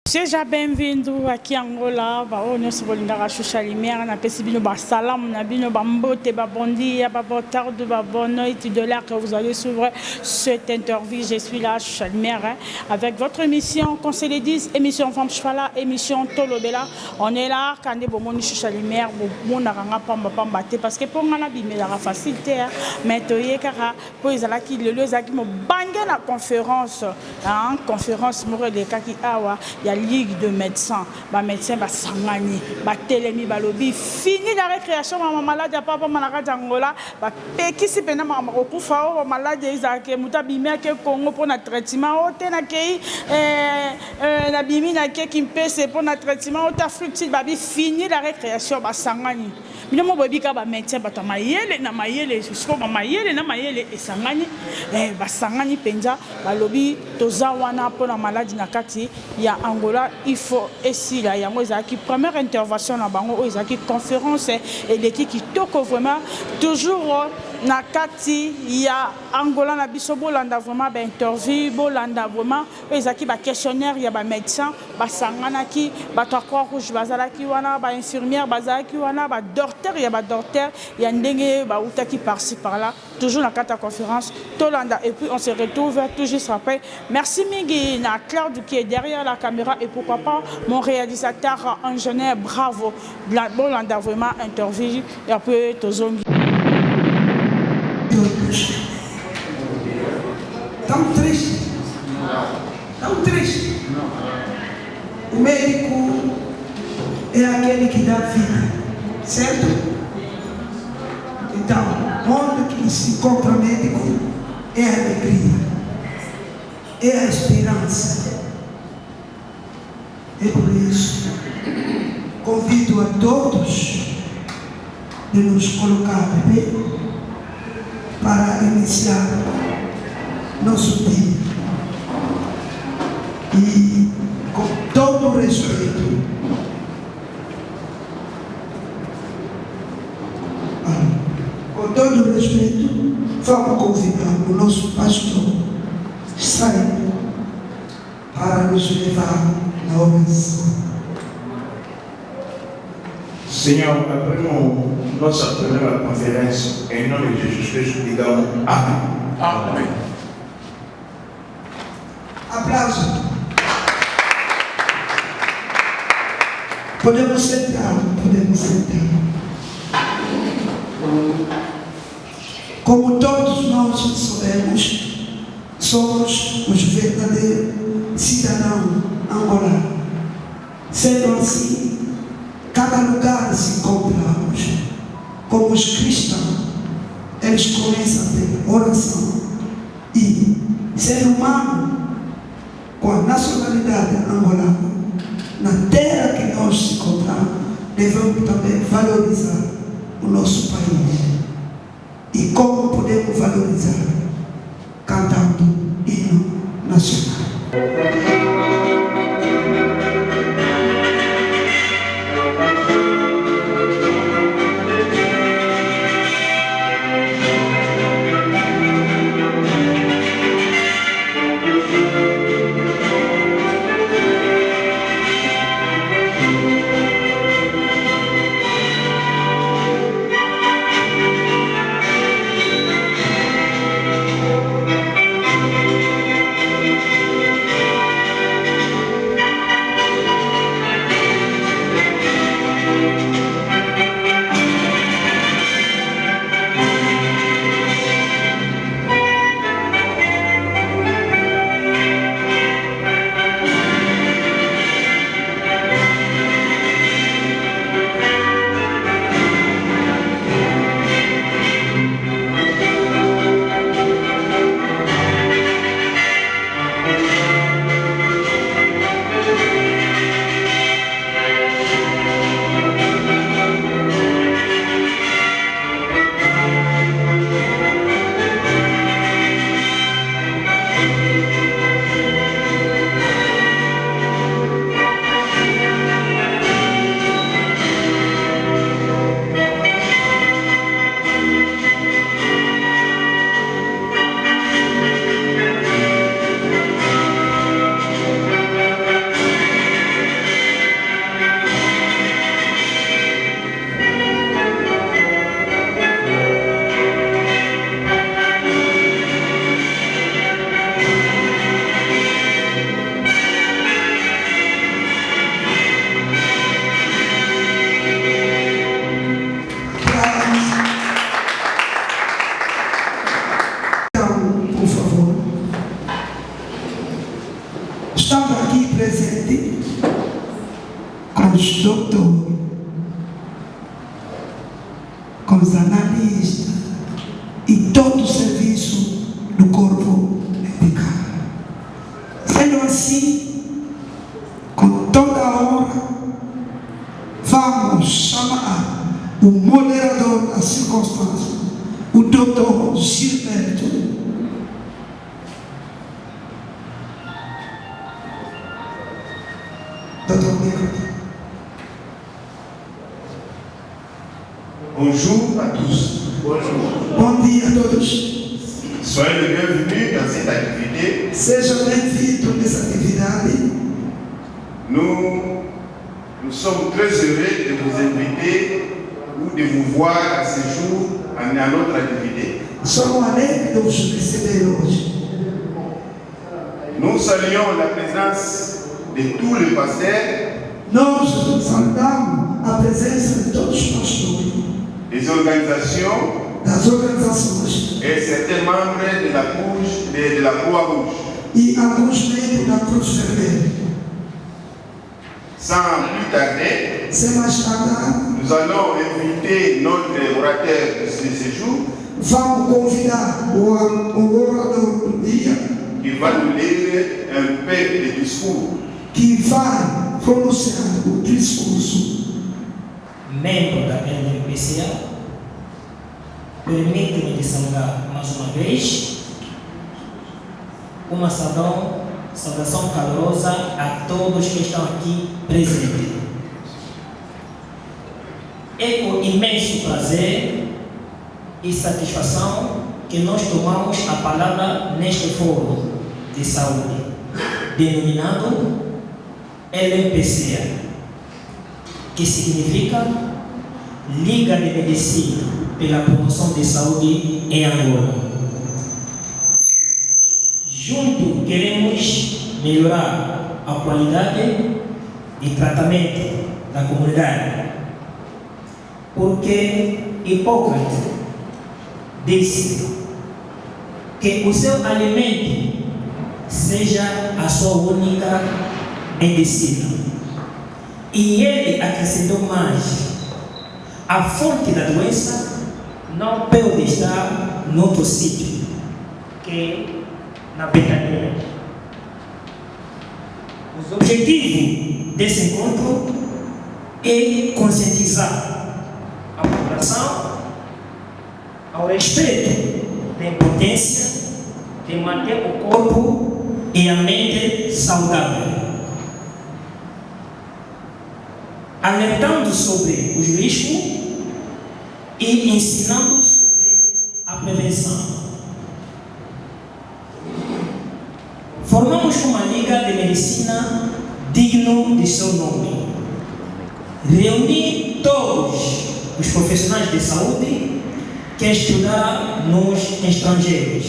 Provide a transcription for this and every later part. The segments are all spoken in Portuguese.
Seja bem-vindo aqui em Angola, o nosso bolinda Xuxa Limeira, na Pessibino, salam, na Bino, Bambote, bon dia, boa tarde, bonne nuit, de là que vous allez suivre cette interview. Je suis là, Xuxa Limeira, avec votre émission, qu'on se le dise, émission Femme Chvala, émission Tolobela. On est là, quand on est bon, Xuxa Limeira, bon, on a un pamba pamba, parce que pour moi, la facilité, mais car pour les alaki, le lieu qui me bangé la conférence, conférence, Morel, Kaki Awa. Il y a ligue de médecins, bah médecins bah sangani, bah télémi bah lobby, fini la récréation, maman malade ya papa malade Angola, bah peki si pena maman okufa o malade izake mutabimia ke Congo pour notre traitement, o tena kei la bimi na ke kimpese pour notre traitement, o ta fructile bah fini la récréation bah sangani. Mina mo bobi ka ba médecin bah tamayele na mayele, jusqu'au mayele na mayele et sangani, bah sangani penja bah lobby toza wana pour la maladie na kati ya Angola, il faut ici là, il y a qui première intervention là, il y a qui conférence et l'équipe qui toque vraiment toujours na kati il y a Angola na biso bolanda vraiment ba interview bolanda vraiment il y a qui ba questionnaire il y a ba médecin ba sangana ki ba croix rouge bazala ki wana ba infirmière bazala ki wana ba docteur il y a ba docteur il y a ndenge ba utaki par-ci par-là toujours na kata conférence tolanda et puis on se retrouve tout juste après. Merci Migi na Claude qui est derrière la caméra et pourquoi pas mon réalisateur ingénieur bravo bolanda vraiment interview et après tozongi. Tão triste. Tão triste. O médico é aquele que dá vida, certo? Então, onde que se encontra o médico é a alegria, é a esperança. É por isso, convido a todos de nos colocar de pé para iniciar nosso dia. E com todo o respeito, vamos convidar o nosso pastor Saio para nos levar na oração. Senhor, abrimos nossa primeira conferência em nome de Jesus Cristo e digamos amém. Amém. Aplauso. Podemos sentar, podemos sentar. Como todos nós sabemos, somos os verdadeiros cidadãos angolanos. Sendo assim, cada lugar se encontramos, como os cristãos, eles começam a ter oração e ser humano com a nacionalidade angolana, na terra que nós se encontramos, devemos também valorizar o nosso país. E como podemos valorizar? Cantando hino nacional. os doutores, com os analistas e todo o serviço do corpo médico. Sendo assim, com toda a honra, vamos chamar o moderador da circunstância, o doutor Gilberto. Bonjour à tous. Bom dia a todos. Soyez les bienvenus dans cette activité. Sejam bem-vindos nessa atividade. Nous sommes très heureux de vous inviter ou de vous voir à ce jour à notre activité. Somos alegres de vos receber hoje. Nous saluons la présence de tous les pasteurs, Nós saudamos a presença de todos os pastores, des organisations das organizações et certains membres de la Croix-Rouge. e alguns membros da Cruz Vermelha. Sans plus tarder, Sem mais tardar, nous allons inviter notre orateur de ce jour vamos convidar o orador do dia, qui va nous lire un peu de discours. que vai pronunciar o discurso. Membro da LMPCA, permite-me de saudar mais uma vez uma saudação calorosa a todos que estão aqui presentes. É com imenso prazer e satisfação que nós tomamos a palavra neste fórum de saúde, denominado LMPCA, que significa Liga de Medicina pela Promoção de Saúde em Angola. Juntos queremos melhorar a qualidade de tratamento da comunidade, porque Hipócrates disse que o seu alimento seja a sua única medicina. E ele acrescentou mais: a fonte da doença não pode estar em outro sítio que na brincadeira. Os objetivos desse encontro é conscientizar a população ao respeito da importância de manter o corpo e a mente saudável, alertando sobre os riscos e ensinando sobre a prevenção. Formamos uma liga de medicina digno de seu nome. Reunir todos os profissionais de saúde que estudaram nos estrangeiros,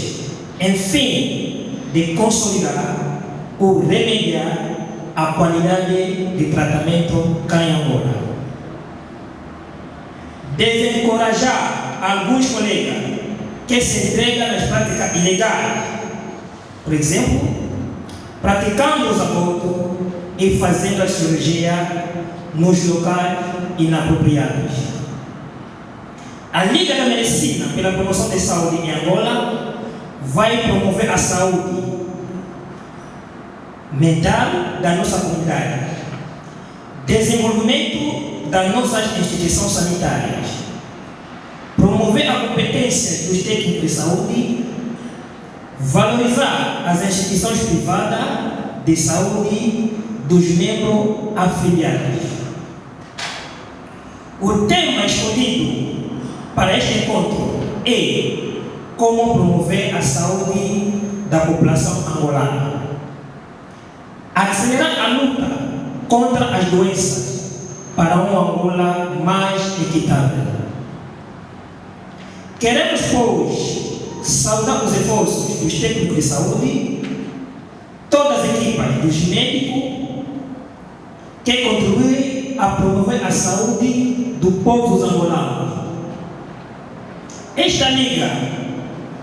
em fim de consolidar ou remediar a qualidade de tratamento cá em Angola. Desencorajar alguns colegas que se entregam nas práticas ilegais, por exemplo, praticando os abortos e fazendo a cirurgia nos locais inapropriados. A Liga da Medicina pela Promoção de Saúde em Angola vai promover a saúde mental da nossa comunidade, desenvolvimento das nossas instituições sanitárias, promover a competência dos técnicos de saúde, valorizar as instituições privadas de saúde dos membros afiliados. O tema escolhido para este encontro é como promover a saúde da população angolana, acelerar a luta contra as doenças para uma Angola mais equitável. Queremos, pois, saudar os esforços dos técnicos de saúde, todas as equipas dos médicos que contribuem a promover a saúde do povo angolano. Esta liga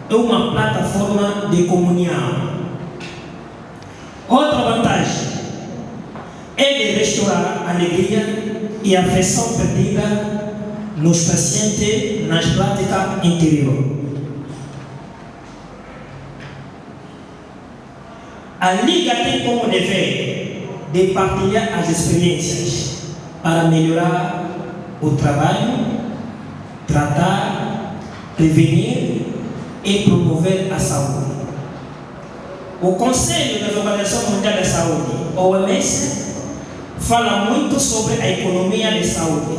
é uma plataforma de comunhão. Outra vantagem é de restaurar a alegria e afeição perdida nos pacientes nas práticas interior. A Liga tem como dever de partilhar as experiências para melhorar o trabalho, tratar, prevenir e promover a saúde. O Conselho da Organização Mundial da Saúde, OMS, fala muito sobre a economia de saúde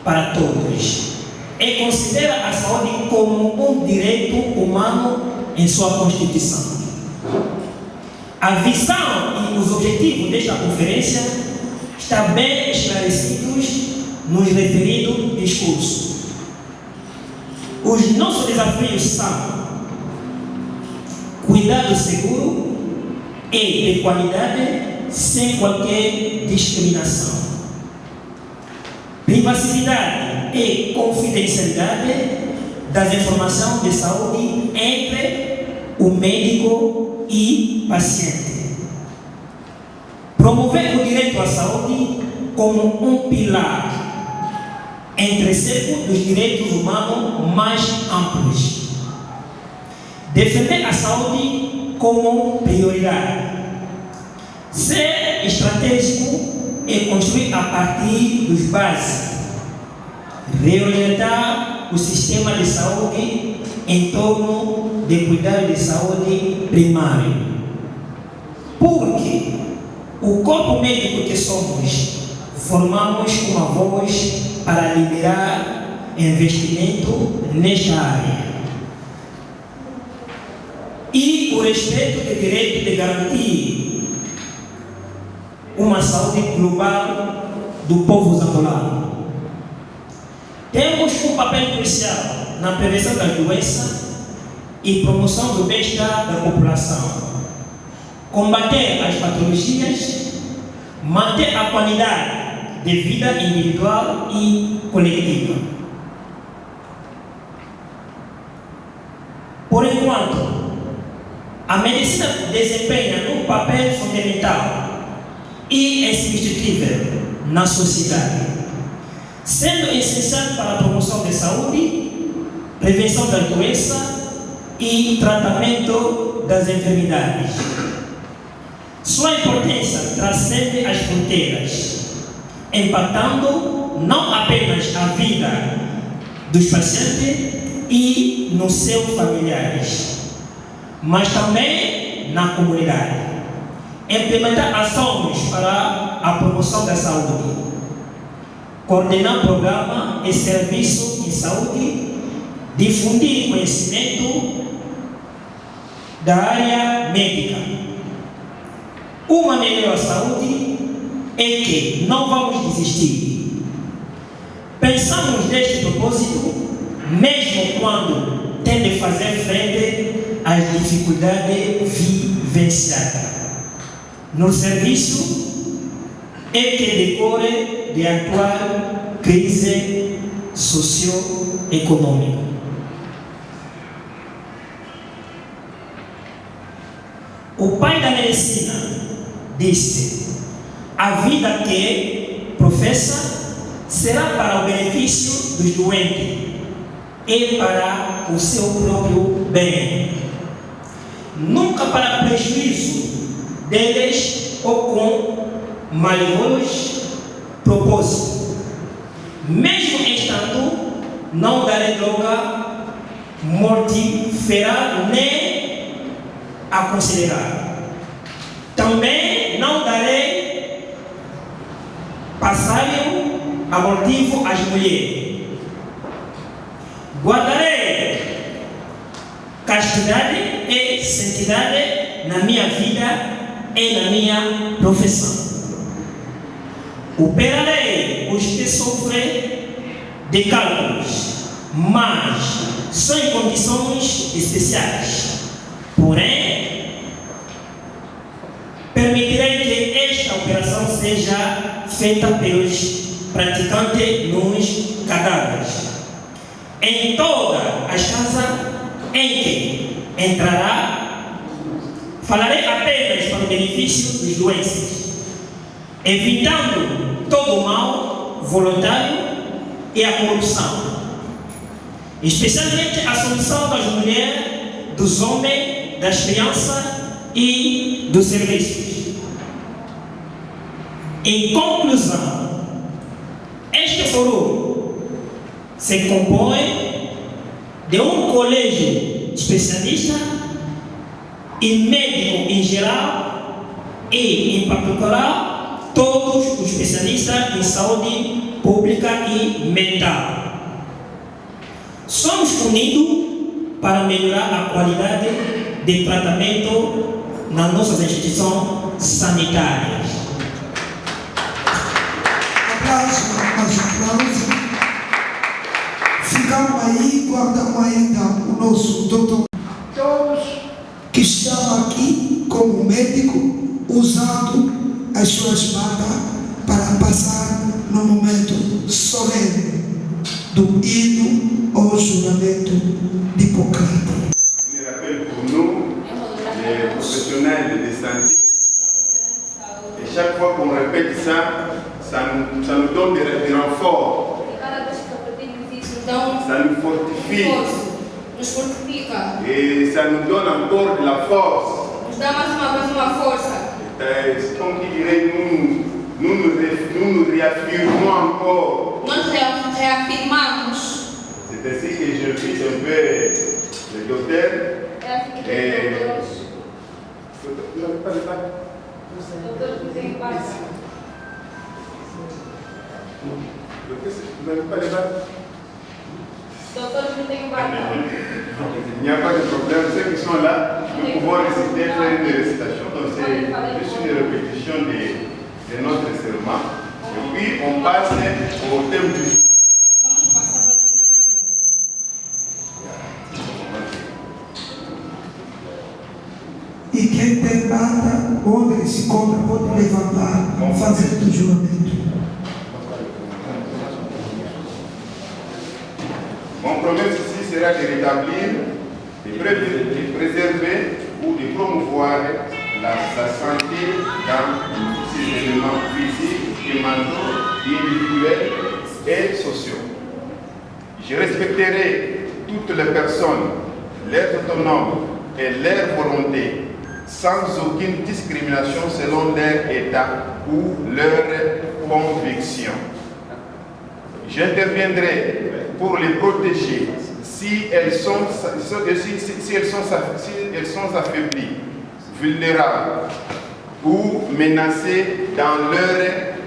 para todos e considera a saúde como um direito humano em sua Constituição. A visão e os objetivos desta conferência estão bem esclarecidos nos referidos discursos. Os nossos desafios são cuidado seguro e de qualidade sem qualquer discriminação, privacidade e confidencialidade das informações de saúde entre o médico e paciente, promover o direito à saúde como um pilar intrínseco dos direitos humanos mais amplos, defender a saúde como prioridade, ser estratégico e construir a partir dos básicos, reorientar o sistema de saúde em torno de cuidado de saúde primário. Porque o corpo médico que somos, formamos uma voz para liberar investimento nesta área. E o respeito do direito de garantir uma saúde global do povo angolano. Temos um papel crucial na prevenção das doenças e promoção do bem-estar da população, combater as patologias, manter a qualidade de vida individual e coletiva. Por enquanto, a medicina desempenha um papel fundamental e insubstituível na sociedade, sendo essencial para a promoção da saúde, prevenção das doenças e tratamento das enfermidades. Sua importância transcende as fronteiras, impactando não apenas a vida dos pacientes e nos seus familiares, mas também na comunidade. Implementar ações para a promoção da saúde, coordenar programa e serviço em saúde, difundir conhecimento da área médica. Uma melhor saúde é que não vamos desistir. Pensamos neste propósito, mesmo quando tem de fazer frente às dificuldades vivenciadas no serviço é que decorre de atual crise socioeconômica. O pai da medicina disse: a vida que professa será para o benefício dos doentes e para o seu próprio bem, nunca para prejuízo deles ou com malignos propósitos. Mesmo estando, não darei droga mortífera nem aconselhar. Também não darei passarinho abortivo às mulheres. Guardarei castidade e santidade na minha vida e na minha profissão. Operarei os que sofrem de cálculos, mas só em condições especiais. Porém, permitirei que esta operação seja feita pelos praticantes nos cadáveres. Em todas as casas em que entrará, falarei apenas para o benefício dos doentes, evitando todo o mal voluntário e a corrupção, especialmente a solução das mulheres, dos homens, das crianças e dos serviços. Em conclusão, este fórum se compõe de um colégio especialista e médico em geral e, em particular, todos os especialistas em saúde pública e mental. Somos unidos para melhorar a qualidade de tratamento nas nossas instituições sanitárias. Aplauso, mais aplauso. Ficamos aí, guardamos ainda o nosso doutor. Todos que estão aqui como médico, usando as suas batas para passar no momento solene do hino ao juramento de Hipócrates. Je rappelle pour nous, les professionnels de santé, et chaque fois qu'on répète ça nous donne des renforts, ça nous fortifie, et ça nous donne encore de la force. Comme qui dirait, nous nous réaffirmons encore. C'est ainsi que je vis un peu le docteur. Il n'y a pas de problème. Ceux qui sont là, nous pouvons réciter, faire une récitation. Donc c'est juste une répétition de notre serment. Et puis on passe au thème du jour. E quem tem bata, onde ele se encontra, pode levantar, fazer o juramento. Mon promesse ici sera de rétablir, de préserver ou de promouvoir la santé dans ses éléments physiques et mentaux, individuels et sociaux. Je respecterai toutes les personnes, leurs autonomes et leur volonté, sans aucune discrimination selon leur état ou leur conviction. J'interviendrai pour les protéger si elles sont affaiblies, vulnérables ou menacées dans leur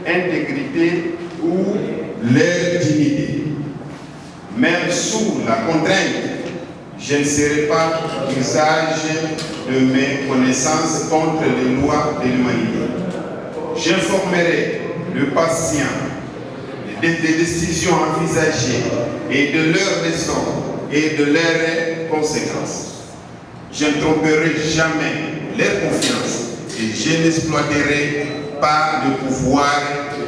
intégrité ou leur dignité. Même sous la contrainte, je ne serai pas usage de mes connaissances contre les lois de l'humanité. J'informerai le patient des décisions envisagées et de leurs raisons et de leurs conséquences. Je ne tromperai jamais leur confiance et je n'exploiterai pas le pouvoir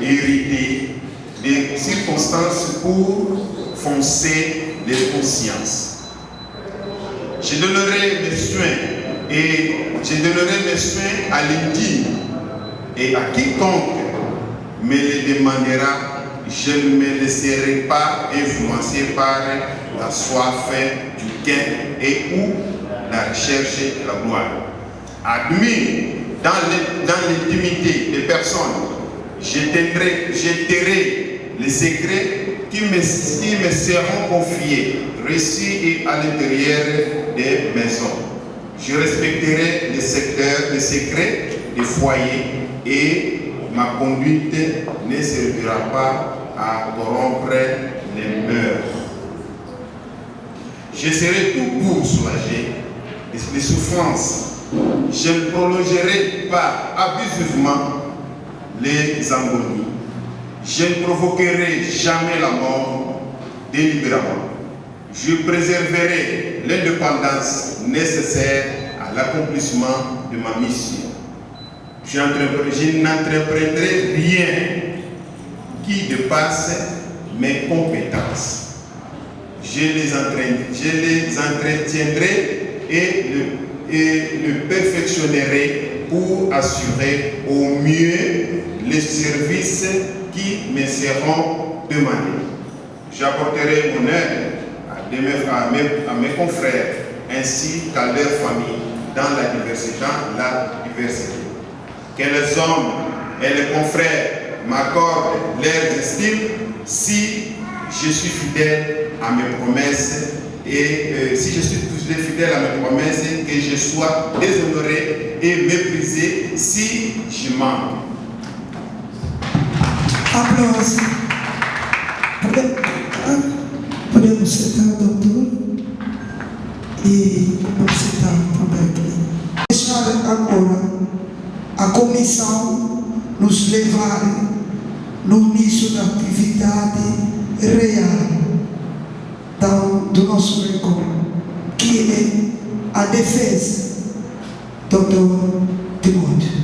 hérité des circonstances pour foncer les consciences. Je donnerai mes soins à l'indigne et à quiconque me les demandera. Je ne me laisserai pas influencer par la soif du gain et ou la recherche de la gloire. Admis dans l'intimité des personnes, je tairai les secrets qui me seront confiés, reçus et à l'intérieur des maisons. Je respecterai les secrets des foyers et ma conduite ne servira pas à corrompre les mœurs. Je serai tout pour soulager les souffrances. Je ne prolongerai pas abusivement les agonies. Je ne provoquerai jamais la mort délibérément. Je préserverai l'indépendance nécessaire à l'accomplissement de ma mission. Je n'entreprendrai rien qui dépasse mes compétences. Je les entretiendrai et le perfectionnerai pour assurer au mieux les services qui me seront demandées. J'apporterai mon aide à mes confrères ainsi qu'à leur famille dans la diversité. Que les hommes et les confrères m'accordent leur estime si je suis fidèle à mes promesses et si je suis fidèle à mes promesses, que je sois déshonoré et méprisé si je manque. Applause. Podemos sentar, doutor, e vamos sentar também aqui. Deixar agora a comissão nos levar no início da atividade real do nosso encontro, que é a defesa, doutor Timóteo.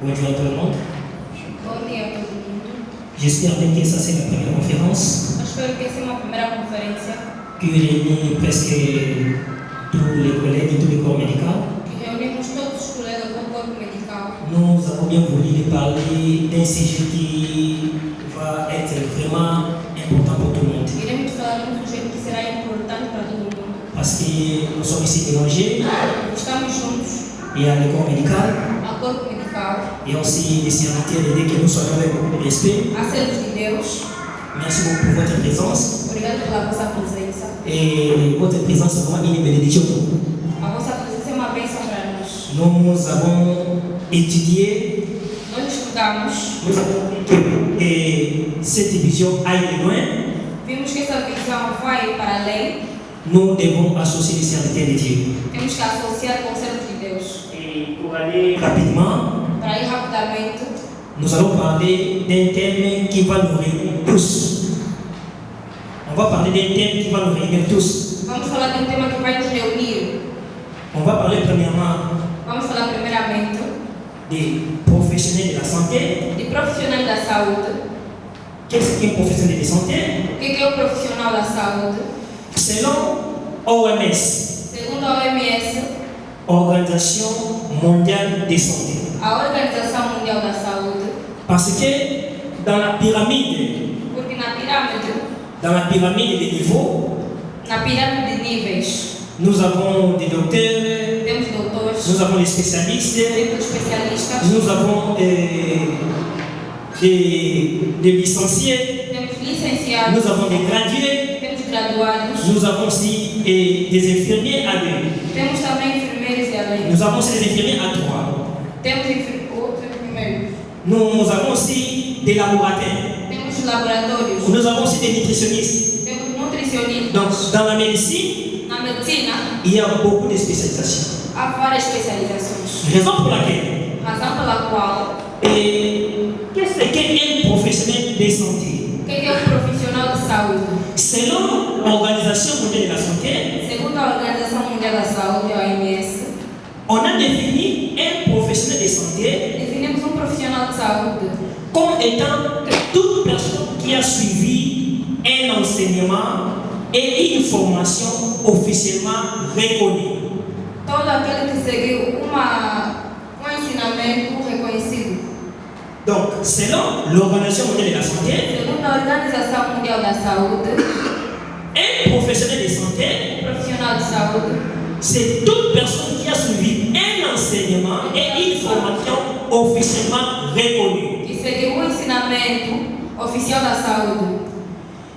Bonjour à tout le monde. Bom dia a todo mundo. J'espère bien que ça c'est la première conférence Eu espero que essa é uma primeira conferência qui réunit presque tous les collègues et tous les corps médicaux. que reunimos todos os colegas do corpo medical. Nous avons bien voulu parler d'un sujet qui va être vraiment important pour tout le monde. Iremos falar de um sujeito que será importante para todo mundo. Parce que nous sommes ici mélangés. Estamos juntos Il y a le corps médical ao corpo medical, et aussi les serviteurs de Dieu que nous soyons avec beaucoup de respect. a servos de Deus. Merci beaucoup pour votre présence. Obrigado pela vossa presença. Et votre présence est vraiment une bénédiction. A vossa presença é uma bênção para nós. Nous avons étudié, Nós estudamos, nous avons vu que cette vision aille loin. vimos que essa visão vai para além. Nous devons associer les serviteurs de Dieu. Temos que associar com os servos de Deus. Et pour aller rapidement, Para ir rapidamente, nous allons parler d'un thème qui va nous réunir tous. On va parler d'un thème qui va nous réunir tous. vamos falar de um tema que vai nos reunir. On va parler premièrement Vamos falar primeiramente des professionnels de la santé. de profissionais da saúde. Qu'est-ce qu'un professionnel de santé? O que é o profissional da saúde? Selon OMS, Segundo a OMS, Organisation mondiale de santé. a Organização Mundial da Saúde, Parce que dans la pyramide porque des niveaux, na pirâmide de níveis, nous avons des docteurs, temos doutores, nous avons des spécialistes, temos especialistas, nous avons des licenciés, temos licenciados, nous avons des gradués, temos graduados, nous avons aussi des infirmiers à deux. temos também enfermeiros e além. Nous avons aussi des infirmiers à trois. Temos outros enfermeiros, Nous avons aussi des laboratoires. temos laboratórios, Nous avons aussi des nutritionnistes. temos nutricionistas. Donc, dans la médecine, Na medicina, il y a beaucoup de spécialisations. há várias especializações. Raison pour laquelle, Razão pela qual, qu'est-ce qu'un professionnel de santé? o que é o profissional de saúde? Selon l'Organisation mondiale de la santé, Segundo a Organização Mundial da Saúde, a OMS, on a défini un professionnel de santé definimos um profissional de saúde comme étant toute personne qui a suivi un enseignement et une formation officiellement reconnue. todo aquele que seguiu um ensinamento reconhecido. Donc, selon l'Organisation mondiale de la santé, Segundo a Organização Mundial da Saúde, un professionnel de santé, profissional de saúde c'est toute personne qui a suivi un enseignement et une formation officiellement reconnue. que seguiu o ensinamento oficial da saúde.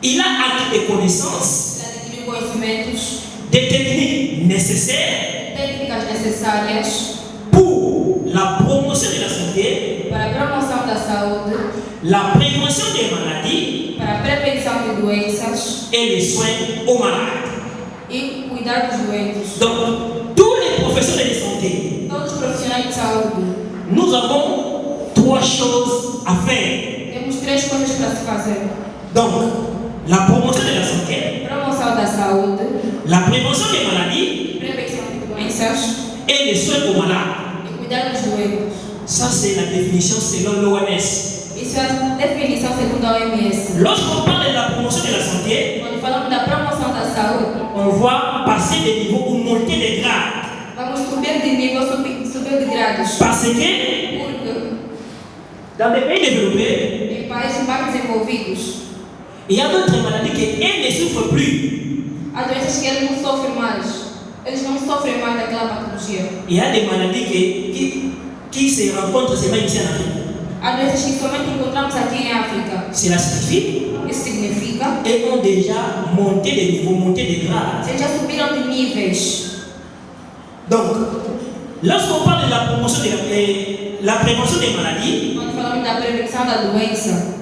Il a acquis des connaissances, Ele adquiriu conhecimentos, des techniques nécessaires técnicas necessárias pour la promotion de la santé, para a promoção da saúde, la prévention des maladies para a prevenção de doenças et les soins aux malades. e cuidar dos doentes. Donc, tous les professionnels de santé, Todos os profissionais de saúde, nous avons trois choses à faire. temos três coisas para se fazer: Donc, la promotion de la santé, promoção da saúde, la prévention des maladies prevenção de doenças et les soins aux malades. e cuidar dos doentes. Ça, c'est la définition selon l'OMS. Isso é a definição segundo a OMS. Lorsqu'on parle de la promotion de la santé, Quando falamos da promoção da saúde, on voit passer des niveaux ou monter des grades. vamos subir de nível, subir de grados. Parce que Porque dans les pays développés, em países mais desenvolvidos, il y a d'autres maladies qu'elles ne souffrent plus. há doenças que eles não sofrem mais. Eles não sofrem mais daquela patologia. Il y a des maladies qui se rencontrent seulement ici en Afrique. Há doenças que somente encontramos aqui em África. Cela signifie Isso significa qu'elles ont déjà monté des niveaux, monté des grades. que eles já subiram de níveis. Donc, lorsqu'on parle de la promotion de la prévention des maladies, Quando falamos da prevenção da doença,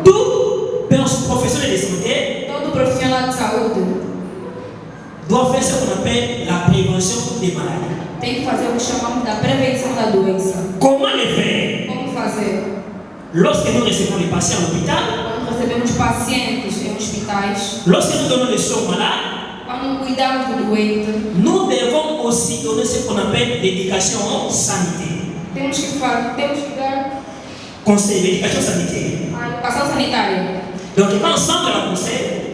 tout professionnel de santé todo profissional de saúde doit faire ce qu'on appelle la prévention des maladies. tem que fazer o que chamamos da prevenção da doença. Comment le faire? Como fazer? Lorsque nous recevons les patients à l'hôpital, Quando recebemos pacientes em hospitais, lorsque nous donnons les soins aux malades, quando cuidamos do doente, nous devons aussi donner ce qu'on appelle l'éducation sanitaire. temos que dar Conseil, l'éducation sanitaire. a educação sanitária. Donc, ensemble, la conseil,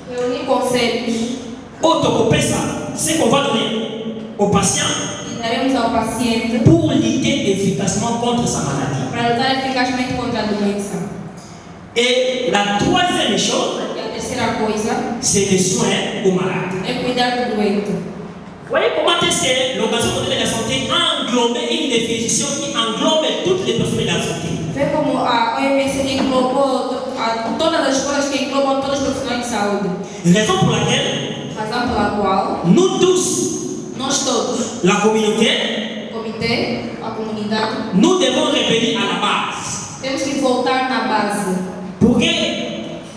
Reunir conselhos autocopessa, ce qu'on va donner aux patients e daremos ao paciente pour lutter efficacement contre sa maladie. para lutar eficazmente contra a doença. Et la troisième chose, E a terceira coisa c'est les soins aux malades. é cuidar do doente. Vous voyez comment est-ce que l'Organisation mondiale de la santé a englobé une définition qui englobe toutes les personnes de la santé. Vê como a OMS englobou todas as coisas que englobam todos os profissionais de saúde. Raison pour laquelle Razão pela qual nous tous, nós todos, la communauté, o comitê, a comunidade, nous devons revenir à la base. temos que voltar na base. Pour que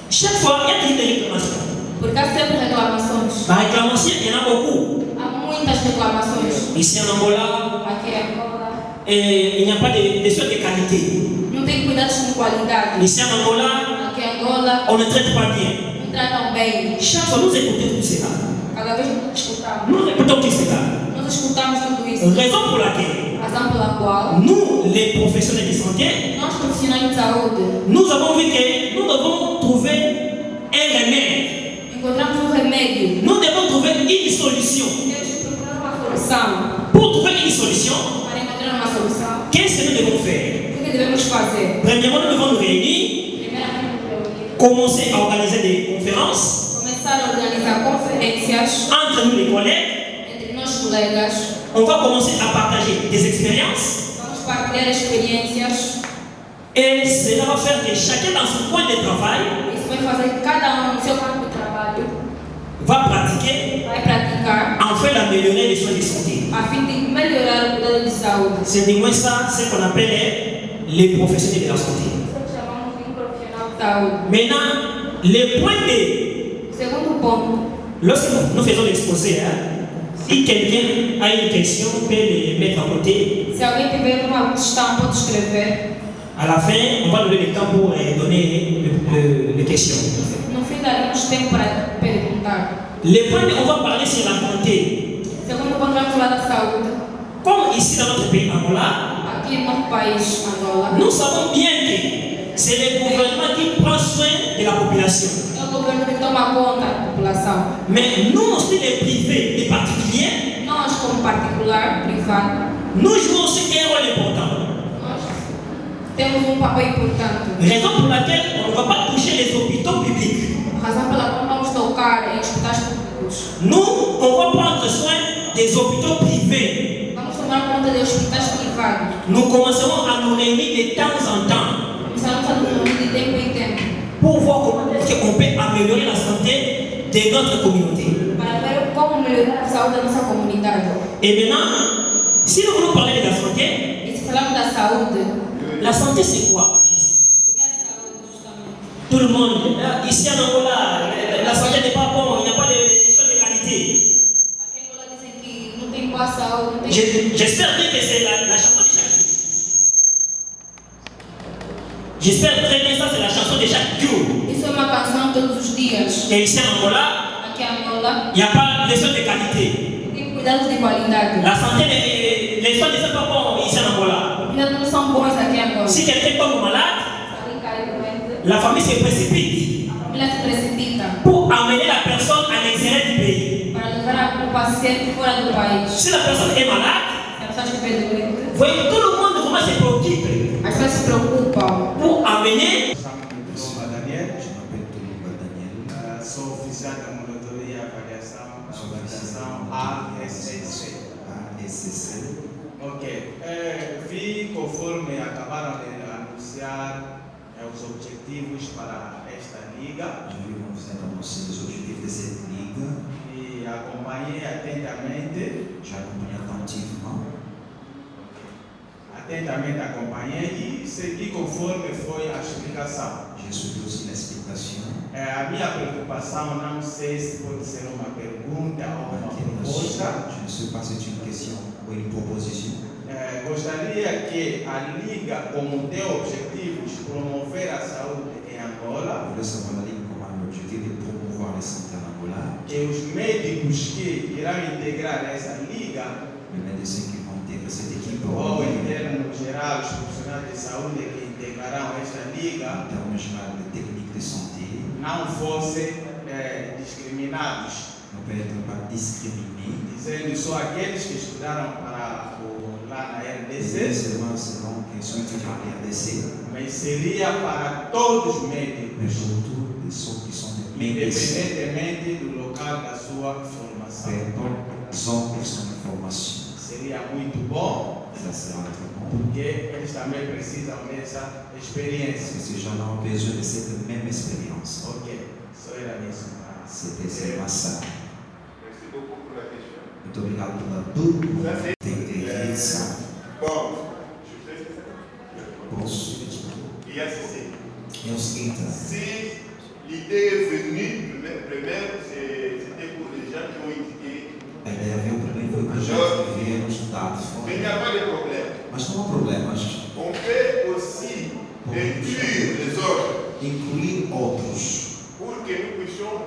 chaque fois, il y a toujours des réclamations. Porque há sempre reclamações. La réclamation, il y en a beaucoup. Há muitas reclamações. Ici en Angola, Aqui em Angola. il n'y a pas de soins de qualité. Não tem cuidados com qualidade. Ici en Angola, Aqui em Angola on ne traite pas bien. não tratam bem. Chaque fois, nous écoutons tout cela. Cada vez escutamos. Nous écoutons tout cela. Nós escutamos tudo isso. Raison pour laquelle Razão pela qual nous, les professionnels de santé, nós profissionais de saúde nous avons vu que nous devons trouver un remède. encontramos um remédio. Nous devons trouver une solution. Temos que procurar uma solução. Pour trouver une solution, Para encontrar uma solução, qu'est-ce que nous devons faire? o que devemos fazer? Premièrement, nous devons nous réunir, Primeiramente, reunir. commencer à organiser des conférences Começar a organizar conferências entre nous, les collègues. entre nós colegas. On va commencer à partager des expériences Vamos partilhar experiências. et cela va faire que chacun dans son coin de travail Isso vai fazer que cada no seu campo de trabalho va pratiquer vai praticar afin d'améliorer les soins de santé. a fim de melhorar o cuidado de saúde. C'est du moins ça, ce qu'on appelle les professionnels de la santé. Isso é o que chamamos de profissional de saúde. Maintenant, le point D, O segundo ponto, lorsque nous faisons l'exposé, si quelqu'un a une question, peut le mettre à côté. se alguém tiver uma questão, pode escrever. À la fin, on va donner le temps pour donner les questions. No fim, daremos tempo para perguntar. Le point D, on va parler sur la santé. Segundo ponto, vamos falar da saúde. Comme ici dans notre pays, Angola, Aqui no nosso país, Angola, nous savons bien que c'est le gouvernement qui prend soin de la population. é o governo que toma conta da população. Mais nous aussi, les privés, les particuliers, Nós, como particular, privado, nous jouons aussi un rôle important. nós temos um papel importante. Raison pour laquelle on ne va pas toucher les hôpitaux publics. Razão pela qual vamos tocar em hospitais públicos. Nous, on va prendre soin des hôpitaux privés. Vamos tomar conta de hospitais privados. Nous commencerons à nous réunir de temps en temps Começamos a nos reunir de tempo em tempo pour voir comment est-ce qu'on peut améliorer la santé de notre communauté. para ver como melhorar a saúde da nossa comunidade. Et maintenant, si nous voulons parler de la santé, E se falamos da saúde, la santé c'est quoi? o que é a saúde, justamente? Tout le monde, ici en Angola, la santé n'est pas bonne, il n'y a pas de choses de qualité. Aqui em Angola dizem que não tem boa saúde, não tem. J'espère bien que c'est la chanson de chaque jour. J'espère très bien ça, c'est la chanson de chaque jour. Isso é uma canção todos os dias. Et ici en Angola, Aqui em Angola, il n'y a pas de choses de qualité. não tem Cuidados de qualidade. La santé, les soins ne sont pas bons ici en Angola. Cuidados não são bons aqui em Angola. Si quelqu'un tombe malade, la famille se précipite A família se precipita pour amener la personne à l'extérieur du pays. para levar o paciente fora do país. Si la personne est malade, Se a pessoa estiver doente, voyez, tout le monde vraiment se préoccupe as pessoas se preocupam. pour amener. Daniel, je m'appelle Toulouba Daniel. Sou oficial da monitoria avaliação ASCC. Ok. Vi conforme acabaram de anunciar os objetivos para esta liga. Je vais vous annoncer les objectifs de cette ligue. E acompanhei atentamente. J'ai accompagné attentivement. Atentamente acompanhei e segui conforme foi a explicação. J'ai suivi aussi l'explication. A minha preocupação, não sei se pode ser uma pergunta ou uma proposta. Je ne sais pas si c'est une question ou une proposition. Gostaria que a Liga, como tem objetivos, promover a saúde em Angola. Je voulais savoir la ligue comment l'objectif de promouvoir la santé en Angola. Que os médicos que irão integrar essa Liga, Les médecins qui vont intégrer cette équipe, ou em termos geral, os profissionais de saúde que integrarão esta Liga, en termes généraux de techniques de santé, não fossem discriminados. ne peuvent être pas discriminés. Dizendo só aqueles que estudaram lá na RDC, Seulement selon qu'ils sont étudiants en RDC, mas seria para todos os mais médicos, surtout ceux qui sont des médecins, independentemente do local da sua peu formação. importe zone de son formation. Seria muito bom, Ça sera très bon. porque eles também precisam dessa Parce experiência. que ces gens-là ont besoin de cette même expérience. Ok, só era isso. C'était seulement ça. Merci beaucoup pour la question. Muito obrigado pela dúvida. Tem que ter isso. Bon, je fais ça. Posso? Il y a ceci. É o seguinte, Si l'idée est venue, première, c'était pour les gens qui ont étudié. a ideia veio primeiro foi para a gente que vieram estudar de Mais il n'y fora. a pas de problème. Mas não há problemas. On peut aussi inclure les autres Incluir outros pour que nous puissions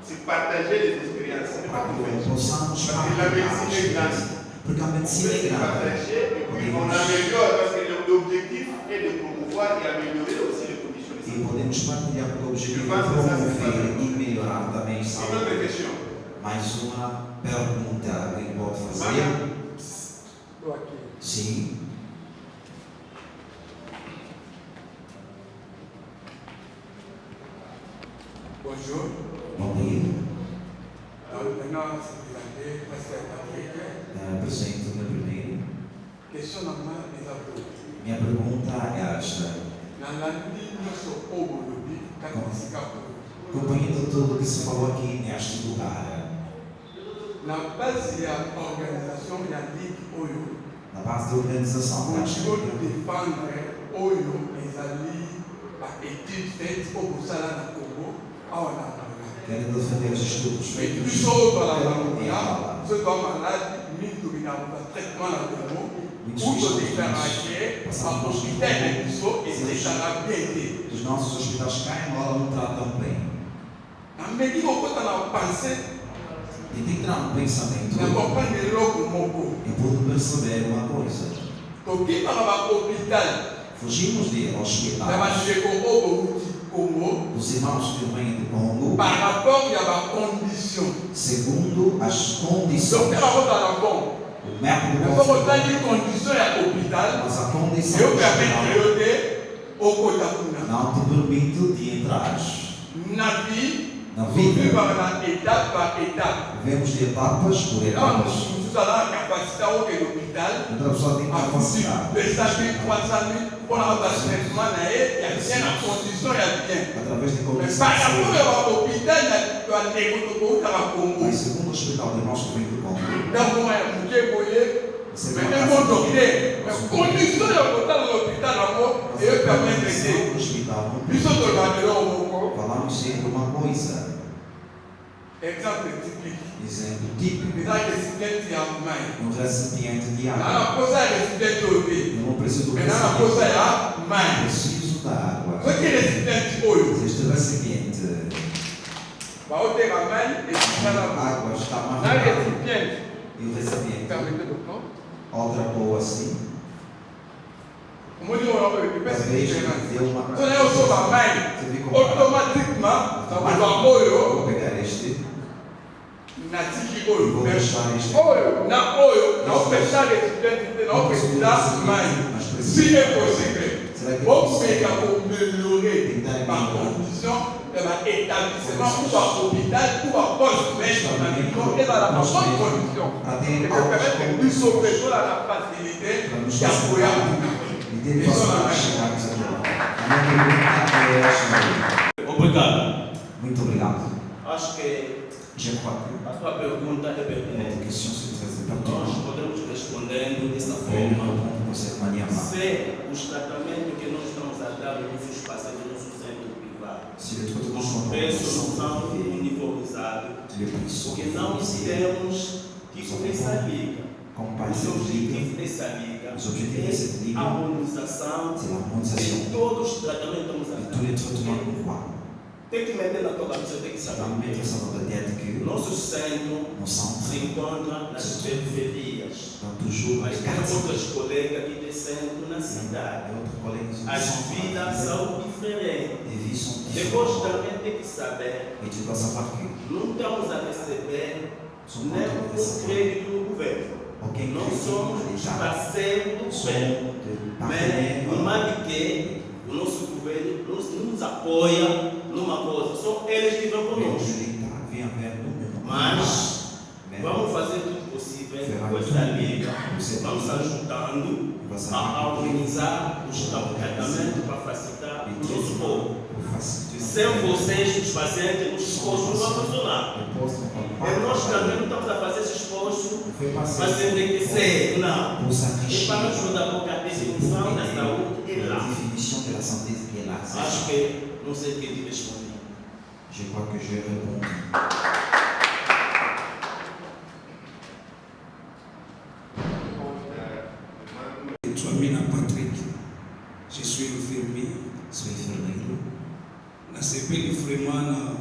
se partager les expériences. Ce n'est pas para tout que fait. possamos Parce que la médecine est partilhar. grande. Porque a On peut medicina é se grande. partager et puis on améliore parce que l'objectif est de promouvoir et améliorer aussi les conditions de E santé. podemos partilhar porque o objetivo Eu é faço essa promover afirmação. e melhorar também a Une saúde. autre question. Mais uma pergunta que pode fazer? Madame, Sim. Bonjour. Bom dia. Maintenant, c'est Pascal Patrick. Apresento meu primeiro. Question normale des abdos. Minha pergunta é esta. Dans la ligne, sur Obolobi, quand il s'y Acompanhando tudo que se falou aqui neste lugar, na base da organização da Ligue Oyo, na base da organização desta continue liga, de défendre Oyo et Ali, a étude faite au Boussala na Congo, à Angola. querem defender os estudos Mais feitos plus haut dans la em Angola, Angola. ceux qui sont malades, mis tout le traitement na Congo, pour se différencier, à profiter de tout et c'est ça bien été. Os nossos hospitais cá em Angola não tratam bem. Na medida que eu estou pensando, E tem que ter um pensamento na companhia logo moko, e pude perceber uma coisa. toki para o hospital, Fugimos de na hospitais base com o Congo, dos irmãos que vêm do Congo, par rapport à condition. segundo as Donc, condições. ela vai dar bom. O método Mas vamos dar condição, de condição ao hospital, mas a condição eu do permito hospital eu ter o Kotapuna. não te permite de entrar. Na vie, Na vive vida, par étape par étape. vivemos de etapas por Então, etapas. nous allons la capacité ao hospital, Outra pessoa tem a capacidade, 200 000, 400 000, pour avoir un traitement, il y a bien la condition, il y a bien. através de Mais condições. par rapport ao hospital, tu as des cotocotos à Congo. Mas segundo o hospital de irmãos que vêm do Congo, Donc, on a un petit boyer, você mais vai un bon docteur. Mais condition de l'hôpital, et eux permettent de traiter. no hospital, Puis, on te va de l'eau. falamos sempre uma coisa. Exemple typique. Exemplo típico, Les gens récipients à main. um recipiente de Dans água. la pose à récipient d'eau. Eu não preciso do Mais dans la pose recipiente, à main. preciso da água. Ce qui est récipient d'eau. Este recipiente, Va ôter la main et tu vas la main. a água está Dans le amarrada. récipient, E o recipiente, permettez donc, non? outra boa assim, Como diz o nome, que pensa que talvez é deu uma então eu sou a mãe, Você viu como automatiquement, ça vous apoio, vou pegar este na tiki e oio, vou deixar este oio, não fechar recipiente, não precisar mais. Se é possível, vamos pegar pour melhorer ma condition de ma établissement ou ma hôpital ou ma poste médicale et dans la bonne condition. Et pour permettre de nous sauver sur la facilité qui a pour e ter facilidade de chegarmos aqui. A minha pergunta é esta. Obrigado. Muito obrigado. Acho que Je crois que a sua pergunta é notre pertinente. question c'est très Nós importante. podemos responder dessa Ele forma. répond de cette manière-là. Se os tratamentos que nós estamos a dar nos nossos pacientes no nosso centro privado, Si le traitement os sont preços não são et uniformizados, les prix sont porque não temos tipo dessa liga. comme O par exemple ligue, objetivo dessa liga os objetivos dessa é liga, a harmonização c'est l'harmonisation de todos os tratamentos que estamos a de dar. tous les traitements qu'on voit. Tem que meter na tua cabeça, tem que Ça saber va mettre ça dans ta tête que nosso centro nos centres se encontra nas periferias. sont toujours Mas les tem quartiers. outras colegas aqui de centro na Et cidade. autres collègues qui As sont vidas são diferentes. les vies sont Depois différentes. também tem que saber, Et tu dois savoir que não estamos a receber son nem contrôle de um sa crédito do governo. aucun Não crédit somos de os l'État parceiros do sont governo. de Mas partenaires. o mais de que o nosso governo nos apoia numa coisa. São eles que vão Mais conosco. l'État vient vers nous. Mas Mais vamos fazer tudo possível com essa liga. Vamos ajudando a harmonizar os tratamentos para facilitar o nosso povo. pour faciliter Sem vocês, os pacientes, os esforços não vão funcionar. E nós também não estamos a fazer esse esforço para se enriquecer, não. pour É s'enrichir. para ajudar, porque a definição da saúde é La lá. définition de la santé est là. c'est Acho ça. que não sei o que te respondi. Je crois que j'ai répondu. Tuamina Patrick, je suis infirmier. Sou enfermeiro. Nascebeli vraiment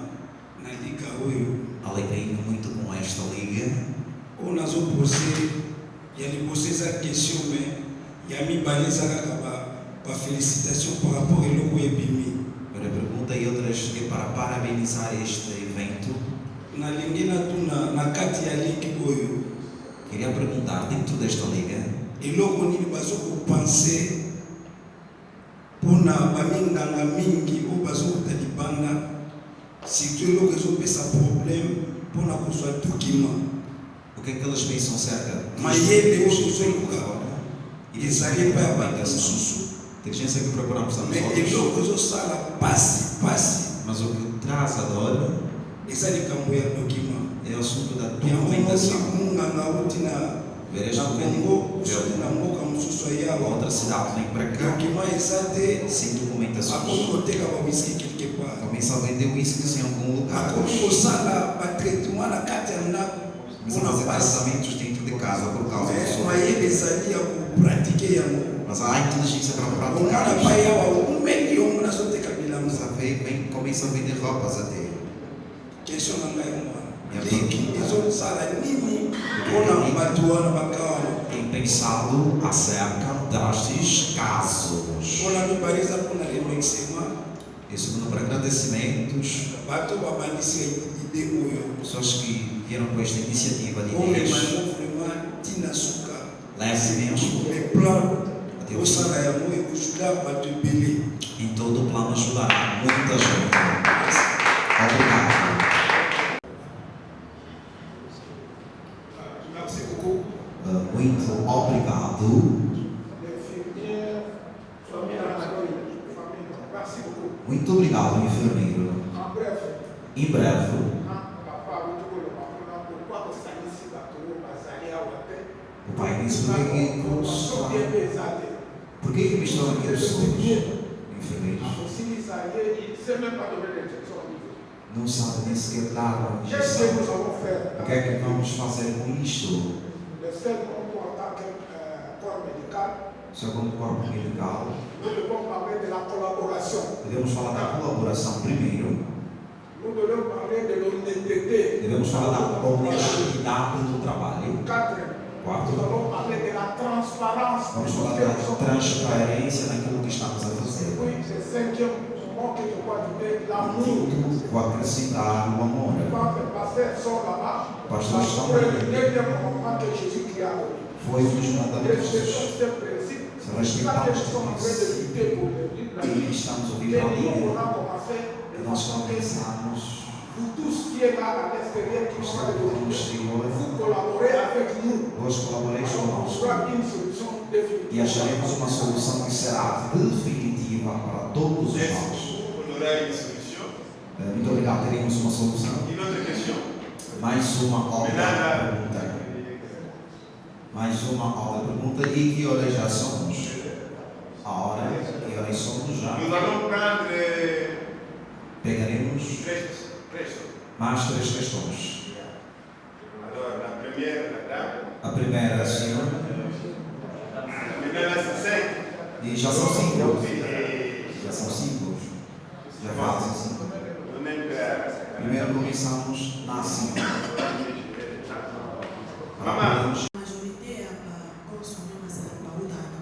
na liga oyo. Alegrei-me muito com esta liga. On a posé, il y a posé cette question, mais il y a mis balisa kaka félicitation par rapport à l'oko ebimi. Para pergunta e outras que para parabenizar este evento. Na lingina tu na kati ya ligue oyo. Queria perguntar dentro desta liga. Eloko nini bazoko penser pona baminganga mingi o bazoko talibanda surtout eloko ezopesa problème pona kozwa document. O que é que eles pensam acerca mayele oyo tozoluka ezali epai ya bato mosusu inteligência que procuramos a me nós eloko ezosala pasi mas o que traz a dor eza likambo ya document é o assunto da yango moki documentação. munganga uti na Vereja Congo usoni na mboka mosusu a ayawa outra cidade vem para cá document eza te sem documentação. akomi koteka bawiski quelque part Começa a vender uísques em algum lugar. akomi kosala batraitement na kati ya ndako Começa a fazer tratamentos dentro de casa por causa do sono. mayele ezali ya kopratike yango Mas há inteligência para praticar omona isto. pai awa umeli yango nazoteka bilamba Começa a ver, começa a vender roupas até. question na ngai mwana leki ezosala nini mpona bato wana bakawana Tem pensado acerca destes casos. mpona mibale eza mpona remerciement E segundo, para agradecimentos, bato babandisi ide oyo pessoas que vieram com esta iniciativa de omema ideias, yango vraiment tina suka leve-me le plan osala yango ekojuda bato ebele em todo o plano ajudar muita gente. Obrigado. Muito obrigado. Muito obrigado, enfermeiro. Em breve, o pai disse por que me estão aqui pessoas, enfermeiros, não sabem nem sequer dar uma injeção. O que é que vamos fazer com isto? Segundo o corpo medical, podemos falar da colaboração primeiro. Devemos falar da honestidade do trabalho. Quarto, nous allons parler de la transparence. vamos falar da transparência naquilo que estamos a fazer. Oui, c'est le cinquième mot que je crois dire, l'amour. Vou acrescentar o amor. Quand le pasteur sort là-bas, Pastor está c'est le deuxième commandement que Jésus cria. Foi um dos mandamentos de C'est Jesus. ce principe. Se Ça, respeitamos nous sommes en train de lutter pour le livre. e estamos a ouvir a Et nous, on líder, a commencé. e nós começamos Vous tous qui êtes là à l'extérieur, qui sont no de exterior, vous collaborez avec nous. vós colaboreis On conosco trouvera une solution e définitive. acharemos uma solução que será definitiva para todos os nós. On aura une solution. Muito obrigado, teremos uma solução. Une autre question. Mais uma outra pergunta. Mais uma outra pergunta. E que horas já somos? A hora, que horas somos já? Nous allons prendre Pegaremos tres. mais 3 questões. Alors, la première, la dame. A primeira, a senhora. Maintenant, là, c'est 5. E já são 5. Et Já são 5. Já fazem 5. on aime que Primeiro começamos na senhora. Maman. majorité consommer masala baudana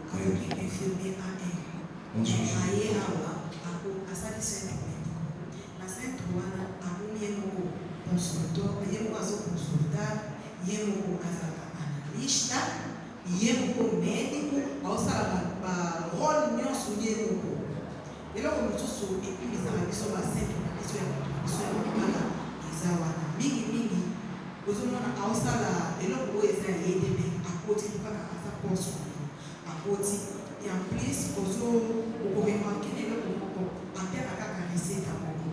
ko infirmier aye awa ako asali centre na centre wana ako yemo consultor yemo azo consultar yemo azaka analista yemo médico ausala ba rôle nyonso yemo eloko mosusu epimisaka biso bacentre na biso ya kobala eza wana mingi ozomona aosala eloko oyo eza yedeme akoti mpaka aza poso akoti et en plus okoremarke na eloko moko apeka kaka reseta moko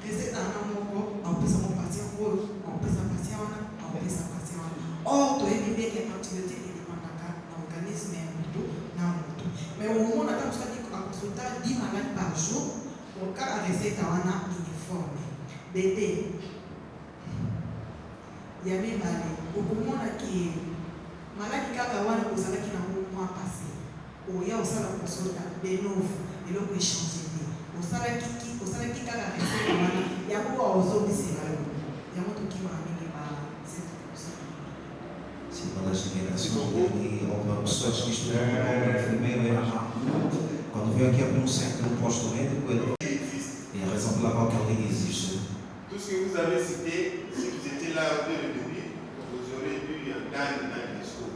reseta wana moko aopesa mo patient oyo aopesa patient wana aopesa patient wana or toyebi ndenge antibiotique edependaka na organisme ya moto na moto mais omona ata mosali akonsulta 10 malade par jour okaka reseta wana uniforme bebe ya mibale okomona ke maladi kaka wana ozalaki nango mwa pase oya osala kosota benovo eloko echange te osalaki kaka resete wana yango ozobisela yo yango tokimaka mingi Sim, uma das indicações e algumas pessoas que estudam como enfermeiro era rápido. Quando veio aqui abrir um centro no posto médico, ele e a razão pela qual ele existe. Tout ce que vous avez cité, si vous étiez là au début, vous aurez dû entendre dans le discours.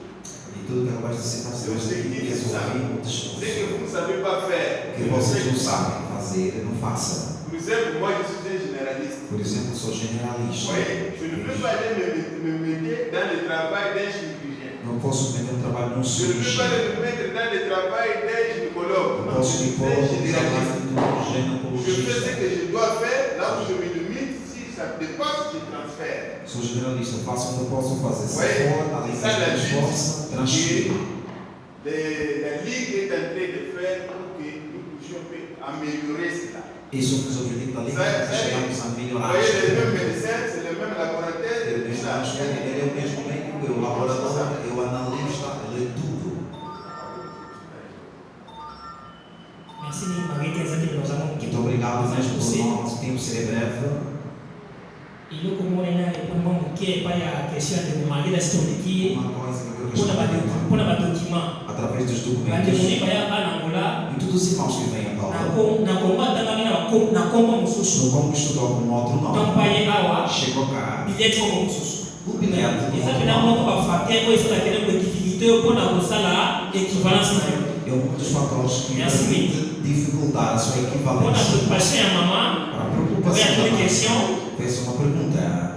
E tudo que acabaste de citar, se você queria ouvir um discurso. C'est que vous ne savez pas faire. Que vocês não sabem fazer, não façam. Por exemplo, moi je suis un généraliste. Por exemplo, sou generalista. Oui, je ne peux pas aller me mettre dans le travail d'un chirurgien. Não posso meter um trabalho num Je ne peux pas cirurgião. me mettre dans le travail d'un gynécologue. Não Non, posso je me suis pôr un no généraliste. trabalho de um Je fais ce ginecologista. que je dois faire, là où je me limite, si ça dépasse, je transfère. Sou generalista, faço o que eu posso fazer. Se Oui, for, além c'est ça la de esforço, lutte transfiro. que la Ligue est en train de faire pour que nous puissions améliorer cela. Esse é um dos objetivos da Liga, que chegamos a melhorar. Vous voyez, les mêmes médecins, c'est le même laboratoire. Ele é o mesmo médico, eu laboratório, eu analista, ele é tudo. Merci, Marguerite, que nós vamos Muito obrigado mesmo por nosso tempo ser breve. E eu como ainda depois vamos que para a questão de uma vida estou aqui Uma coisa que eu quero por na document através dos mas documentos eu nem vai a Angola e todos os irmãos que vêm agora. na comanda na como mususu No como estudou com outro então nome, pai awa chegou cá, bilhete como mususu o bilhete do eza outro pena nome. moko bafater oyo esala kele ko difficulté mpona kosala équivalence na yo É um dos fatores que Merci. permite dificultar a sua mpona equivalência. préoccupation ya mama Para a oya preocupação tuli da question fez uma pergunta.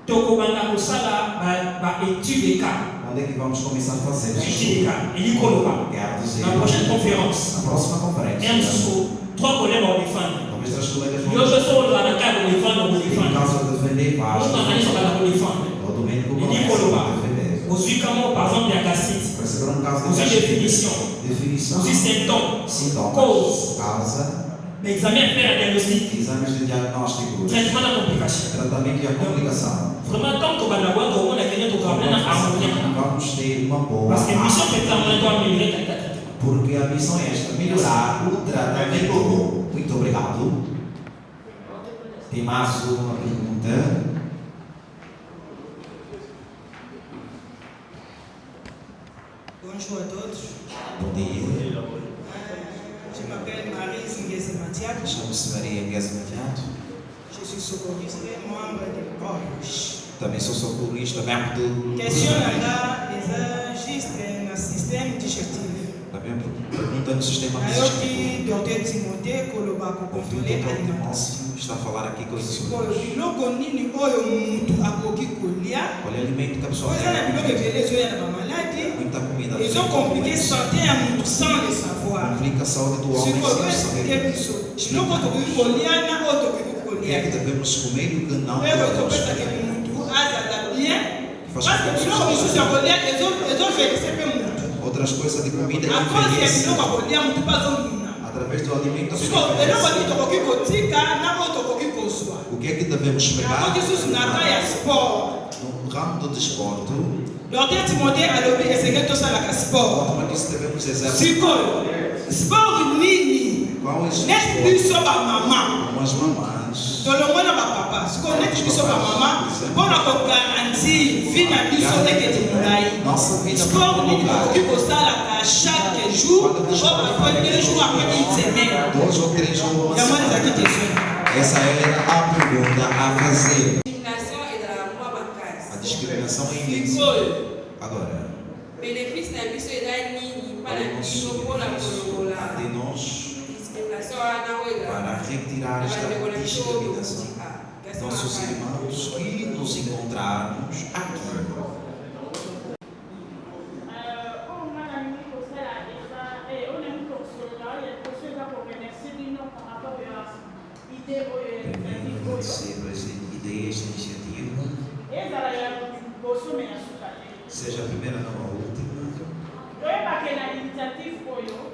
tokobanda kosala baétude cas Onde é que vamos começar a fazer baétude isso? cas elikoloba Quero dizer, na prochaine conférence na próxima ya conferência, mosusu 3 collègues bakolefanda talvez três colegas yo vão mpe so ozala na kaka kolefanda em kolefanda caso de defender vários, okanganisa kala kolefanda o domingo elikoloba começa a defender. ozwi kamo par exemple ya gastrite Receber um caso de ozwi gastrite, définition definição, ozwi symptôme sintomas, cause causa, examen à faire à diagnostic exames de diagnóstico, traitement da complication tratamento e a complicação. vraiment tant tobanda bwanga omona kende tokabana na harmonie Vamos ter uma boa parce que mission arte, peut améliorer toi améliorer qualité de traitement porque a missão é esta, melhorar o tratamento. Muito obrigado. Tem mais uma pergunta? Bonjour à tous. Bom dia. Je m'appelle Marie Nguese Matiato. Chamo-se Maria Nguese Matiato. Je suis socorriste et membre de Borges. Também sou socorrista, membro do... Question là, les juste no système digestivo. Também pergunta no sistema Eu digestivo. que Dr. Timothée Koloba contrôler alimentação. Está a falar aqui coisas sobre biloko nini oyo mutu akoki kolia qual é o alimento que a pessoa oza na biloko ebele ezoya na bamaladi muita comida ezocomplike santé ya mutu sans le savoir complica a saúde do homem sem saber. biso biloko tokoki kolia na oyo tokoki O que kolia é que devemos comer e o que não oyo devemos ezopesaka comer? mutu azala bien Faz parce com que biloko mosusu ya kolia ezovelise mpe mutu outras coisas de comida a cause ya envelhecem biloko ya kolia mutu mpe azomuna através do alimento. siko eloko nini tokoki kotika na oyo tokoki kozwa O que é que devemos pegar yango lisusu na ka ya sport no ramo do desporto? Dr. Timothée alobi esengeli tosalaka sport Como disse, devemos exercer sikoyo sport nini qual é o neti esporte biso bamama com as mamães. tolongo na bapapa sikoyo neti biso bamama mpona kogarantir vi na biso eketi molai Nossa vida sport nini lugar. tokoki kosalaka chaque jour o après 2 jours après une semaine 2 ou 3 jours. yango ezalaki question Essa era a pergunta a fazer. Discriminação é da rua bancária. A discriminação é imensa. sikoyo Agora, Benefício na missão é dar nini para para que não pola colocar. de nós Discriminação na rua. para retirar esta discriminação. Nossos irmãos que nos encontrarmos aqui. Agradecer por essa ideia, esta iniciativa. Seja a primeira, não a última.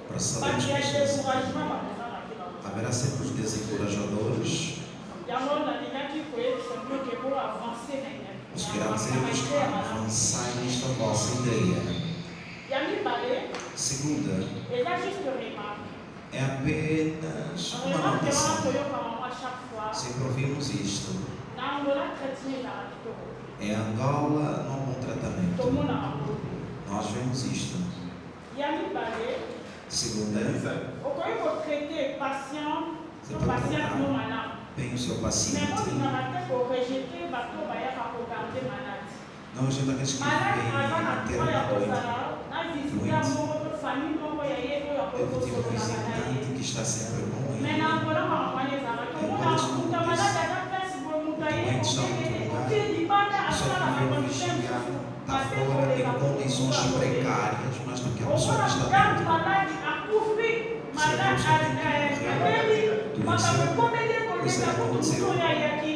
Para sabermos que haverá sempre os desencorajadores. Os que iremos avançar nesta vossa ideia. Segunda, é apenas uma notação. Sempre ouvimos isto. É Angola, não com tratamento. Nós vemos isto. Segunda, bem o seu paciente. Não, a gente aqueles que vêm internamente. Eu tive um visitante que está sempre com ele. Doente está em outro lugar. Só que veio vigiar, está fora em condições precárias, mas do que a pessoa que está dentro. Isso aconteceu,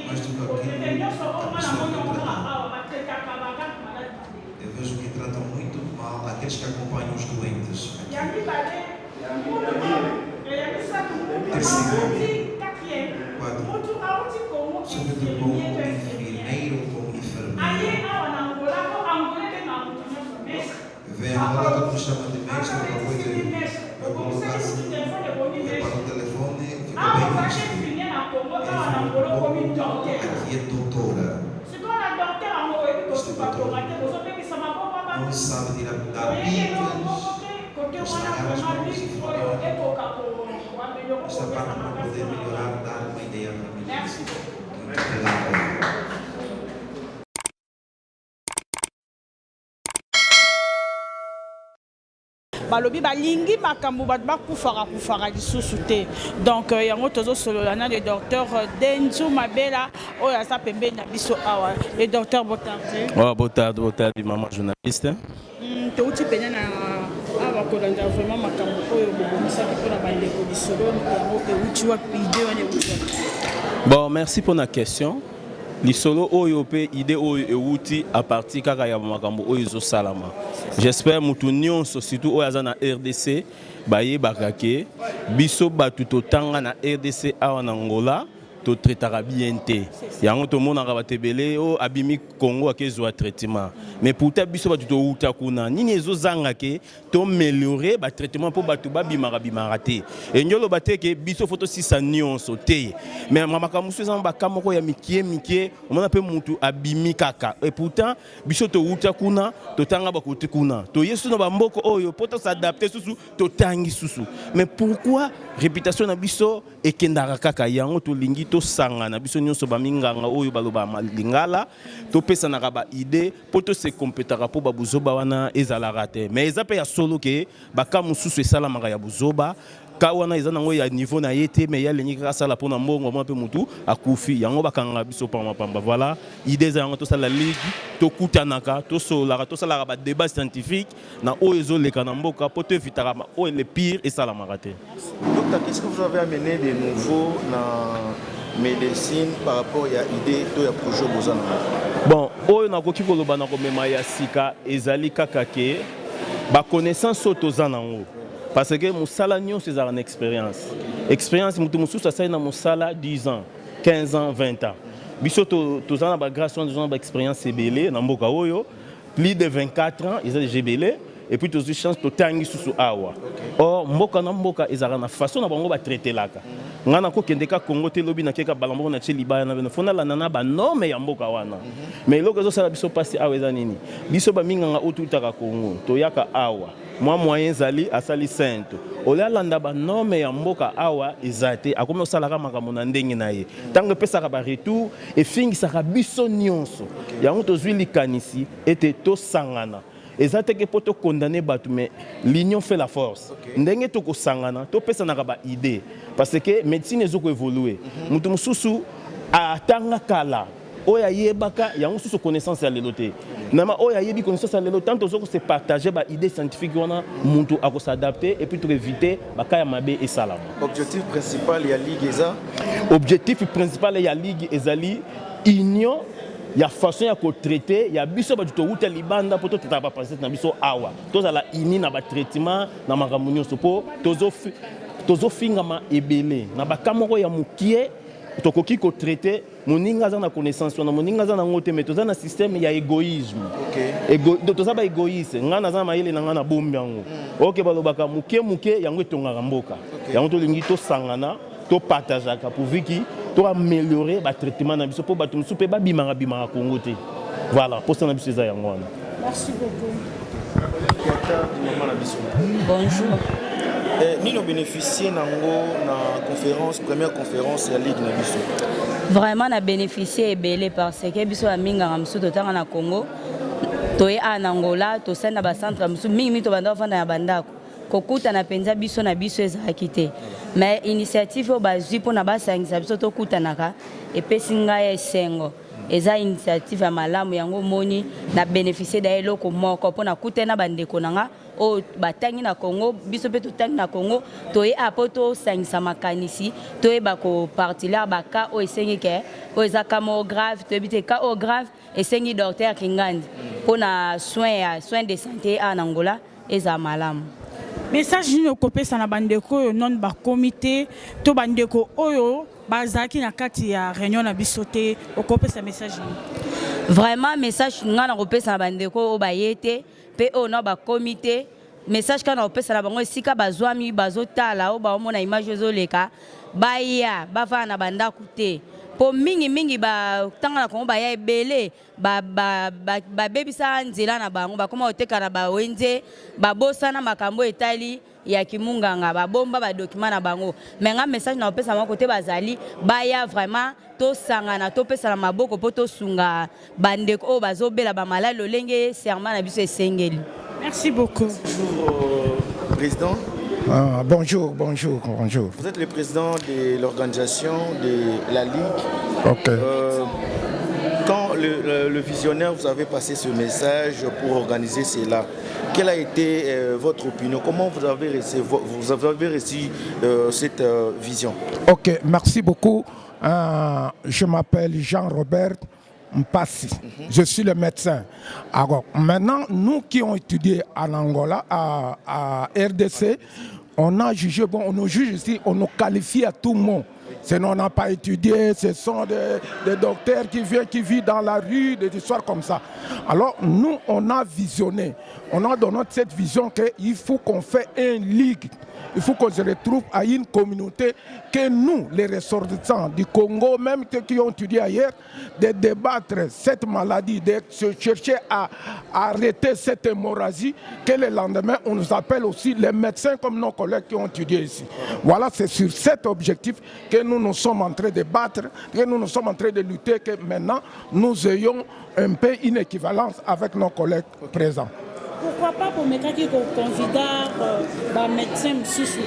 mas do que aquilo a pessoa que trata. Eu vejo que tratam muito mal aqueles que acompanham os doentes. Terceiro, quatro, sobretudo como enfermeiro ou como enfermeira. Vem agora todo mundo chama de mestre, uma coisa, eu colocasse para o telefone, fica bem visto. Aqui é doutora. Este doutor não sabe tirar dicas, estragar as mãos e falar. Esta parte para poder melhorar, dar uma ideia para mim. Muito obrigado. balobi balingi makambo bato bakufaka lisusu te donc yango tozosolola na le docteur Denzu Mabela oyo aza pembeni na biso awa le docteur botarde. Oh, botarde maman journaliste. Touti pena na awa kolanda vraiment makambo oyo bobomisaki mpona bandeko lisolo yango euti wapi ide wana euti. Bon, merci pour la question. Lisolo oyo pe ide oyo euti à partir kaka ya makambo oyo zo salama. J'espère mutu nyonso surtout oyo aza na RDC baye bakake biso batu totanga na RDC awa na Angola to traitera bien te yango to mona ka batebele o abimi Congo akezwa traitement mais pourtant biso ba to uta kuna nini ezozanga ke to améliorer ba traitement pour batu ba bimara te et nyolo bateke biso photo sisa nyonso te mais mamaka musu za ba kamoko ya mikie omona pe mutu abimi kaka et pourtant biso to uta kuna to tanga ba kote kuna to yesu no ba mboko oyo poto s'adapter susu to tangi susu mais pourquoi réputation na biso ekendaka kaka yango to lingi to sangana biso nyonso ba minganga oyo baloba malingala to pesa na ba idée poto se compétera po ba buzoba wana ezalaka te mais ezape ya solo ke baka mususu esalamaka ya buzoba ka wana eza nango ya niveau na yete mais ya lengi kaka sala pona mbongo mo pe mutu akufi yango bakanga biso pamba voilà idée za yango to sala ligue to kutanaka to solaka to sala ba débat scientifique na oyo ezoleka na mboka poto evitaka o le pire esalamaka te. Docteur, qu'est-ce que vous avez amené de nouveau dans médecine par rapport à l'idée de la projet Bozana? Bon, oyo nakoki koloba na komema ya sika ezali kaka ke ba connaissance otozana ngo parce que musala nyonso ezala na expérience mutu mususu asali na musala 10 ans 15 ans 20 ans biso tozana ba grâce on ba expérience ebele na mboka oyo plus de 24 ans ezali jebele et puis tous les chances to tangi susu awa or mboka na mboka ezala na façon na bango ba traiter laka ngana ko kendeka Congo te lobi na keka balambo na tsheliba na beno fona la nana ba norme ya mboka wana mais loko zo sala biso pasi awa eza nini biso ba minganga otutaka Congo to yaka awa moyen zali asali sainte olalanda ba norme ya mboka awa ezate akomi osalaka makambo na ndenge na ye tango pesaka ba retour et fingisaka biso nyonso yango tozwi likanisi ete to sangana ezate ke poto condamner batu mais l'union fait la force ndenge to ko sangana to pesa na ba idée parce que médecine ezoko évoluer mutu mususu atanga kala oya yebaka yango susu connaissance ya lelo te nama oya yebi connaissance ya lelo tant tozoko se partager ba idée scientifique wana mutu ako s'adapter et puis to éviter bakaya mabe et salama. Objectif principal ya ligue eza objectif principal ya ligue ezali union ya façon ya ko traiter ya biso ba to uta libanda poto tata ba passer na biso awa tozala ini na ba traitement na makambo nyonso po tozofinga ma ebele na bakamoko ya mukie tokoki ko traiter moninga za na connaissance na moninga za na ngote mais toza na système ya égoïsme toza ba égoïste ngana za mayele na ngana bombi yango OK balobaka muke yango etongaka mboka yango to lingi to sangana to partageaka pour viki to améliorer ba traitement na biso po ba tumsu pe ba bimanga Congo te voilà pour ça na biso za yango wana. Merci beaucoup. Bonjour. Ni nous bénéficier na conférence première conférence ya ligue na biso. Vraiment na bénéficier ebele parce que biso aminga ngamsu totanga na Congo toye en Angola to senda ba centre msu mingi to banda fanda ya bandako kokuta na penza biso na biso ezalaki te mais initiative o bazwi pona basangisa biso tokutanaka epesi ngai esengo eza initiative ya malamu yango moni na bénéficier da eloko moko pona kutena bandeko nanga o batangi na Congo biso pe totangi na Congo toye apoto sangisa makanisi toye bako partir baka o esengi ke o eza kamo grave to bite ka o grave esengi docteur Kingandi pona soin de santé en Angola eza malamu. Message nous kopesa na bandeko non ba comité to bandeko oyo bazaki na kati ya réunion na bisoté okopesa message. Vraiment message ngana kopesa na bandeko o bayete pe o no ba comité message kana kopesa na bango esika bazwami bazotala o ba omona image ezoleka baya bava na bandako te po mingi ba tanga na Kongo baya ebele ba bebisa nzela na bango bakoma oteka na ba wenze babosa na makambo etali ya kimunganga babomba ba document na bango menga message na opesa moko te bazali baya vraiment to sangana to pesa na maboko po to sunga bandeko o bazobela ba malalo lenge serment na biso esengeli. Merci beaucoup. Bonjour président. Bonjour. Vous êtes le président de l'organisation de la Ligue. Ok. Quand le visionnaire vous avez passé ce message pour organiser cela, quelle a été votre opinion? Comment vous avez reçu cette vision? Ok, merci beaucoup. Je m'appelle Jean-Robert Mpassi. Je suis le médecin. Alors, maintenant, nous qui ont étudié en Angola, à RDC, on a jugé, bon, on nous juge ici, on nous qualifie à tout le monde Sinon, on n'a pas étudié, ce sont des docteurs qui vivent dans la rue, des histoires comme ça. Alors, nous, on a visionné. On a donné cette vision qu'il faut qu'on fasse une ligue. Il faut qu'on se retrouve à une communauté que nous, les ressortissants du Congo, même ceux qui ont étudié ailleurs, de débattre cette maladie, de se chercher à arrêter cette hémorragie, que le lendemain, on nous appelle aussi les médecins comme nos collègues qui ont étudié ici. Voilà, c'est sur cet objectif que nous sommes en train de battre, que nous sommes en train de lutter, que maintenant, nous ayons un peu une équivalence avec nos collègues présents. Pourquoi pas pour mes cas qui considèrent les médecins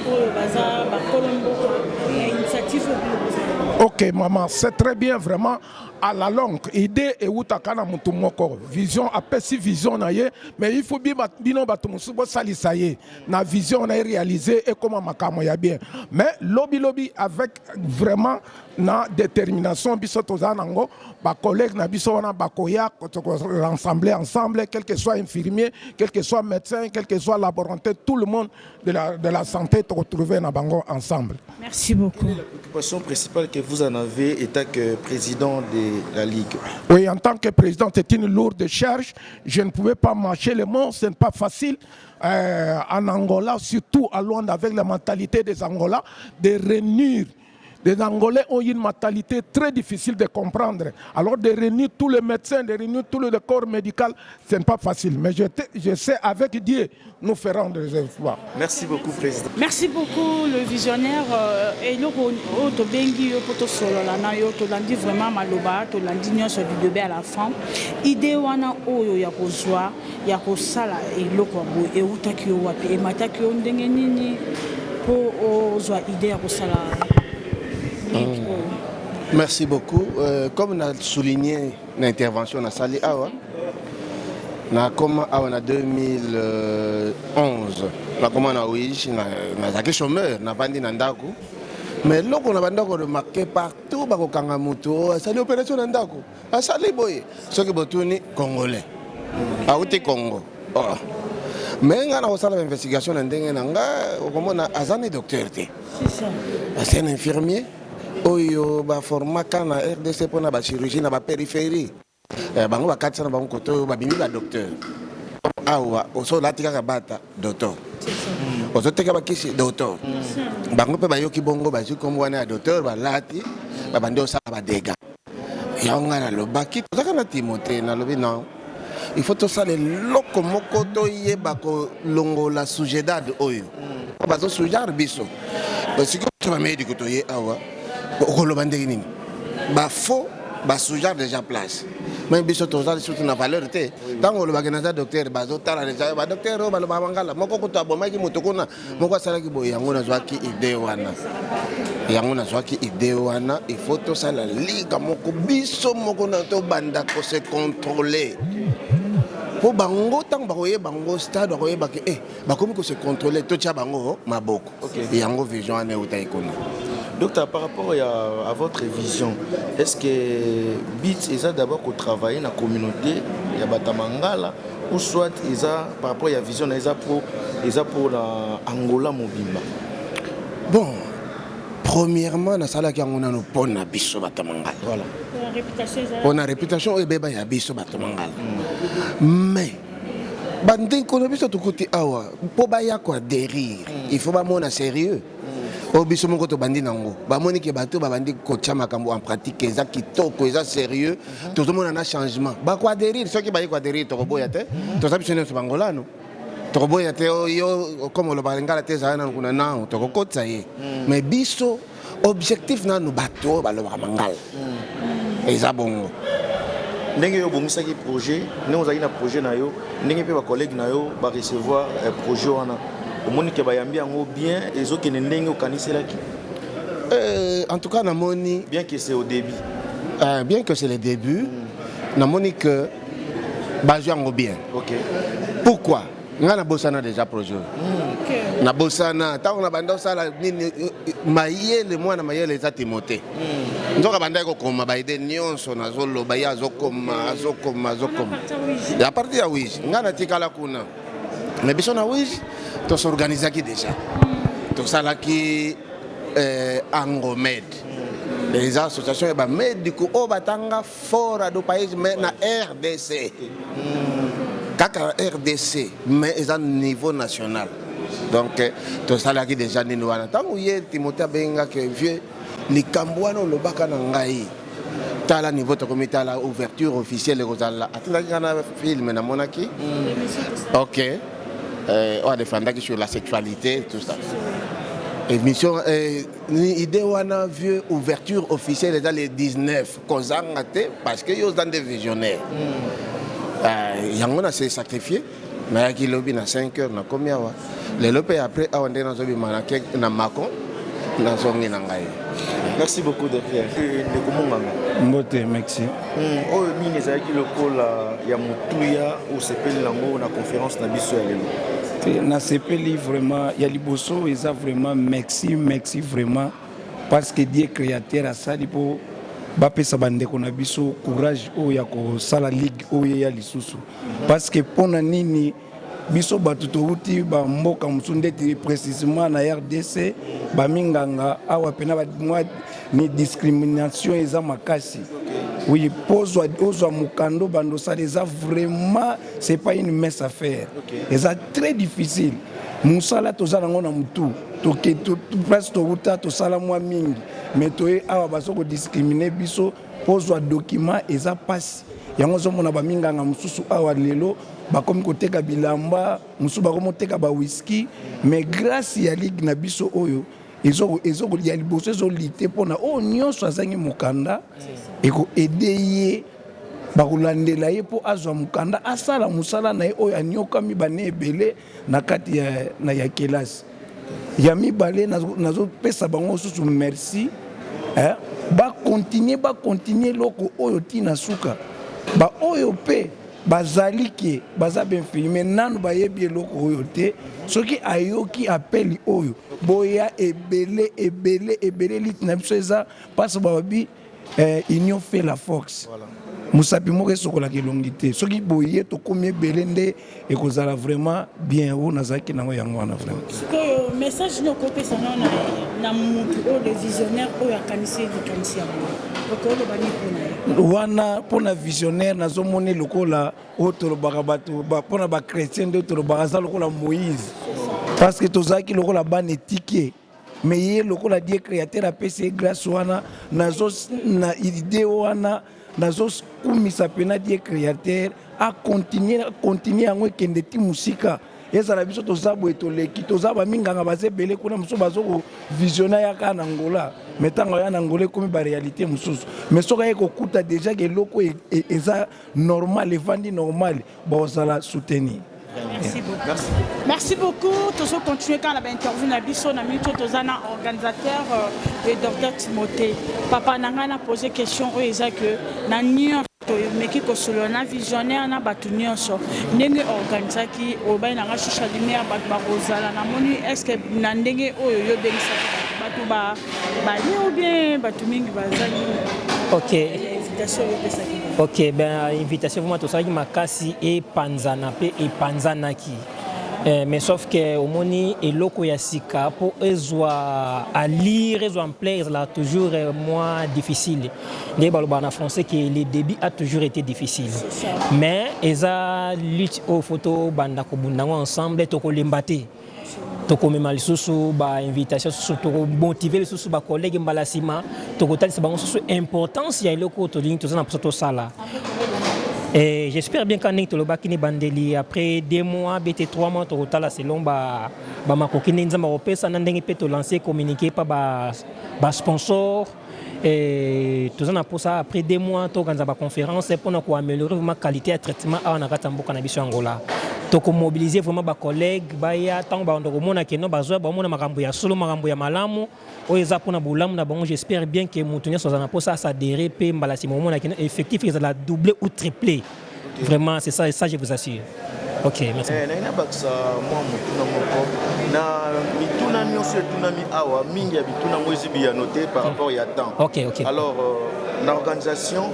pour le bazar, il y a une initiative au plus. Ok, maman, c'est très bien, vraiment. À la longue, idée et outakana mutumoko vision après si vision na ye, mais il faut bien bino batumusubo salisaye na vision on a réalisé et comment makamo ya bien. Mais lobby avec vraiment na détermination biso tozanango ba collègue na biso wana bakoya rassembler ensemble, quel que soit infirmier, quel que soit médecin, quel que soit laborantin, tout le monde de la santé te retrouver na bango ensemble. Merci beaucoup. La préoccupation principale que vous en avez étant que président de la Ligue. Oui, en tant que président, c'est une lourde charge. Je ne pouvais pas marcher le monde, ce n'est pas facile. En Angola, surtout à Luanda, avec la mentalité des Angolais, de réunir. Les Angolais ont une mentalité très difficile de comprendre. Alors de réunir tous les médecins, de réunir tout le corps médical, ce n'est pas facile. Mais je sais, avec Dieu, nous ferons des efforts. Merci beaucoup, Président. Merci beaucoup, le visionnaire. Et le Bengi, Tolandi vraiment maloba, Tolandi nyonso du début à la fin. Idée wana oyo ya kozwa, ya kosala eloko bo e utaki yo wapi e mataki yo ndenge nini po ozwa idée ya kosala. Merci beaucoup. Comme on a souligné l'intervention de Sali Awa, en 2011, on a eu chômeur, on a vendu Nandako. Mais là, on a remarqué partout, c'est l'opération Nandako. À Sali Boy, ce qui est congolais. À Outé Congo. Mais on a fait l'investigation, on a un docteur. C'est un infirmier. Oyo ba formaka na RDC pour la chirurgie na ba périphérie bango ba katsa na bango koto ba bimi ba docteur awa oso latika ka bata docteur oso teka ba kisi docteur bango pe ba yoki bongo ba ju comme wana docteur ba lati ba bando sa ba dega yanga na lo baki to kana Timothée na lobi non il faut tout ça les loko moko to yeba ko longola sujedad oyo ba zo sujar biso parce que tu vas m'aider ko to ye awa ba faux ba sujar déjà place mais biso toza surtout na valeur te tango lo bagena docteur bazo tala déjà ba docteur ba lo bangala moko ko to aboma ki mutokona moko sala ki boy yango na zwaki idée wana il faut to sala liga moko biso moko na to banda ko se contrôler po bango tango bakoye bango stade bakoye baki bakomi ko se contrôler to tia bango maboko yango vision ane utaikona. Docteur, par rapport à votre vision, est-ce que BITS est d'abord qu'on travaille dans la communauté, il y a Batamangala, ou soit par rapport à la vision, il y a pour l'Angola Mobimba? Bon, premièrement, dans la on a une bonne biso Batamangala. Voilà. On a une réputation, et il y a biso Batamangala. Mais, bandé qu'on a biso tout côté awa, pour baya quoi dérive, il faut pas mon sérieux. Obiso moko to bandi nango ba moni ke bato ba bandi ko chama kambo en pratique eza kitoko eza sérieux tout le monde a un changement ba quoi adhérer ceux qui ba quoi adhérer to boya te to sabi sene so bangolano to boya te yo comme le balengala te za na kuna na to ko kotsa ye mais biso objectif na no bato ba lo ba mangala eza bongo ndenge yo bomisaki projet ne ozaki na projet na yo ndenge pe ba collègue na yo ba recevoir projet wana. Bien, en tout cas, bien que c'est au début. Bien que c'est le début, que bien. Okay. Pourquoi? On a bossana déjà projet. Na bossana, tant on a bandé ça la maïe le mois na maïe les Timothée. Nous avons bandé comme maïde nion son azolo baya zokom. À partir de oui, on a tikala kuna. Mais biso na oui, to s'organiser qui déjà. To sala qui Angomed. les associations et médicaux au batanga fort à do pays mais na RDC kaka RDC mais ils à niveau national donc tout ça là qui déjà ni nous tant hier Timothée benga que vieux likambwana lo baka na ngai tala niveau to comité la ouverture officielle et rozala atindaki kana film na monaki OK on défendaki sur la sexualité tout ça émission idée wana vieux ouverture officielle dans les 19 kozangate parce que yo dans des visionnaires yango s'est sacrifié mais qui lobby na 5 heures na combien wa le lopé après a ndé na zobi manake na Macron na zongi na ngai. Merci beaucoup de faire. Mbote, merci. Oh, mine ezaki lokola ya mutuya ou sepeli lango na conférence na biso ya lelo. Na sepeli vraiment ya liboso eza vraiment merci vraiment parce que Dieu créateur a sali po bapesa bandeko na biso courage o ya ko sala ligue o ya lisusu parce que pona nini biso batu touti ba mboka musundeti précisément na RDC ba minganga awa pena ba mwa ni discrimination eza makasi. Oui, pozwa ozwa mukando bando ça déjà vraiment c'est pas une mince affaire. Et ça très difficile. Musala tozala ngona mutu toke to presque to to sala mwa mingi mais toye awa basoko discriminer biso pozwa document eza passe. Yango zo mona ba minganga mususu awa lelo bakomi koteka bilamba mususu bakomi koteka ba whisky mais grâce ya ligue na biso oyo ezo ya liboso ezo lité pona o nyonso azangi mukanda eko aider bakulandela ye po azwa mukanda asala musala na ye oyo anyokami bane ebele na kati ya kelasi ya mibale nazo pesa bango susu merci ba continuer loko oyo tina suka ba oyo pe bazalike bazabe filmé nanu bayebi eloko oyo te soki ayoki appeli oyo boya ebele litina biso eza parce babi union fait la force musapi moko esokola kelongi te soki boye to komi ebele nde ekozala vraiment bien o nazaki nango yango wana vraiment que message no kopesa na mutu o le visionnaire o ya kanisi wana pona visionnaire nazomoni lokola otolobaka bato pona ba chrétien de tolobaka za lokola Moïse parce que tozaki lokola ban étiqué mais ye lokola Dieu créateur apesi grâce wana nazo na idée wana nazo kumisa pena Dieu créateur a continuer yango kende ti musika ezala biso tozabo etoleki tozaba minganga bazebele kuna muso bazoko visionnaire ya kana Angola metango ya Angola comme ba réalité mususu mais soka yeko kuta déjà que loko eza normal evandi normal bozala soutenir. Merci beaucoup. Merci beaucoup. Tous ceux qui continuent quand la interview na biso na minute tozana organisateur et docteur Timothée. Papa nangana posé question o eza que na nyonso mais qui kosolo na visionnaire na batu nyonso ndenge organisa ki obai nanga shisha lumière batu ba rozala na moni est-ce que na ndenge oyo yo bengisa batu ba ni ou bien batu mingi bazali. Ok, ben invitation vraiment tout ça qui m'a cassé et panzana et panzanaki. Mais sauf que au moni et loko ya sika pour ezwa à lire ezwa en plaire là toujours moins difficile. Les balobana français que le débit a toujours été difficile. Mais eza lutte aux photos banda ko bundango ensemble to ko lembate. Toko memali susu ba invitation susu toko motiver les susu ba collègues mbalasima toko tali sabango susu importance ya iloko to ligne to na poto sala. Et j'espère bien qu'en Toloba kini bandeli après 2 mois BT 3 mois to tala selon ba makokine nzamba opesa na ndenge pe to lancer communiquer pa ba sponsor et tout ça pour ça après 2 mois to ganza ba conférence pour na ko améliorer vraiment qualité de traitement à na katamboka na biso Angola. Toko mobiliser vraiment ba collègues ba ya tant ba ndoko mona ke no bazwa ba mona makambo ya solo makambo ya malamu o eza pona bulamu na bon j'espère bien que mutunya so za posa ça adhérer pe mbalasi mona ke effectif ils la doubler ou tripler. Vraiment c'est ça je vous assure. OK, merci. Na baksa moi mutuna moko na mituna nyonso tuna mi awa mingi ya bituna mozi bi noté par rapport ya temps. OK. Alors l'organisation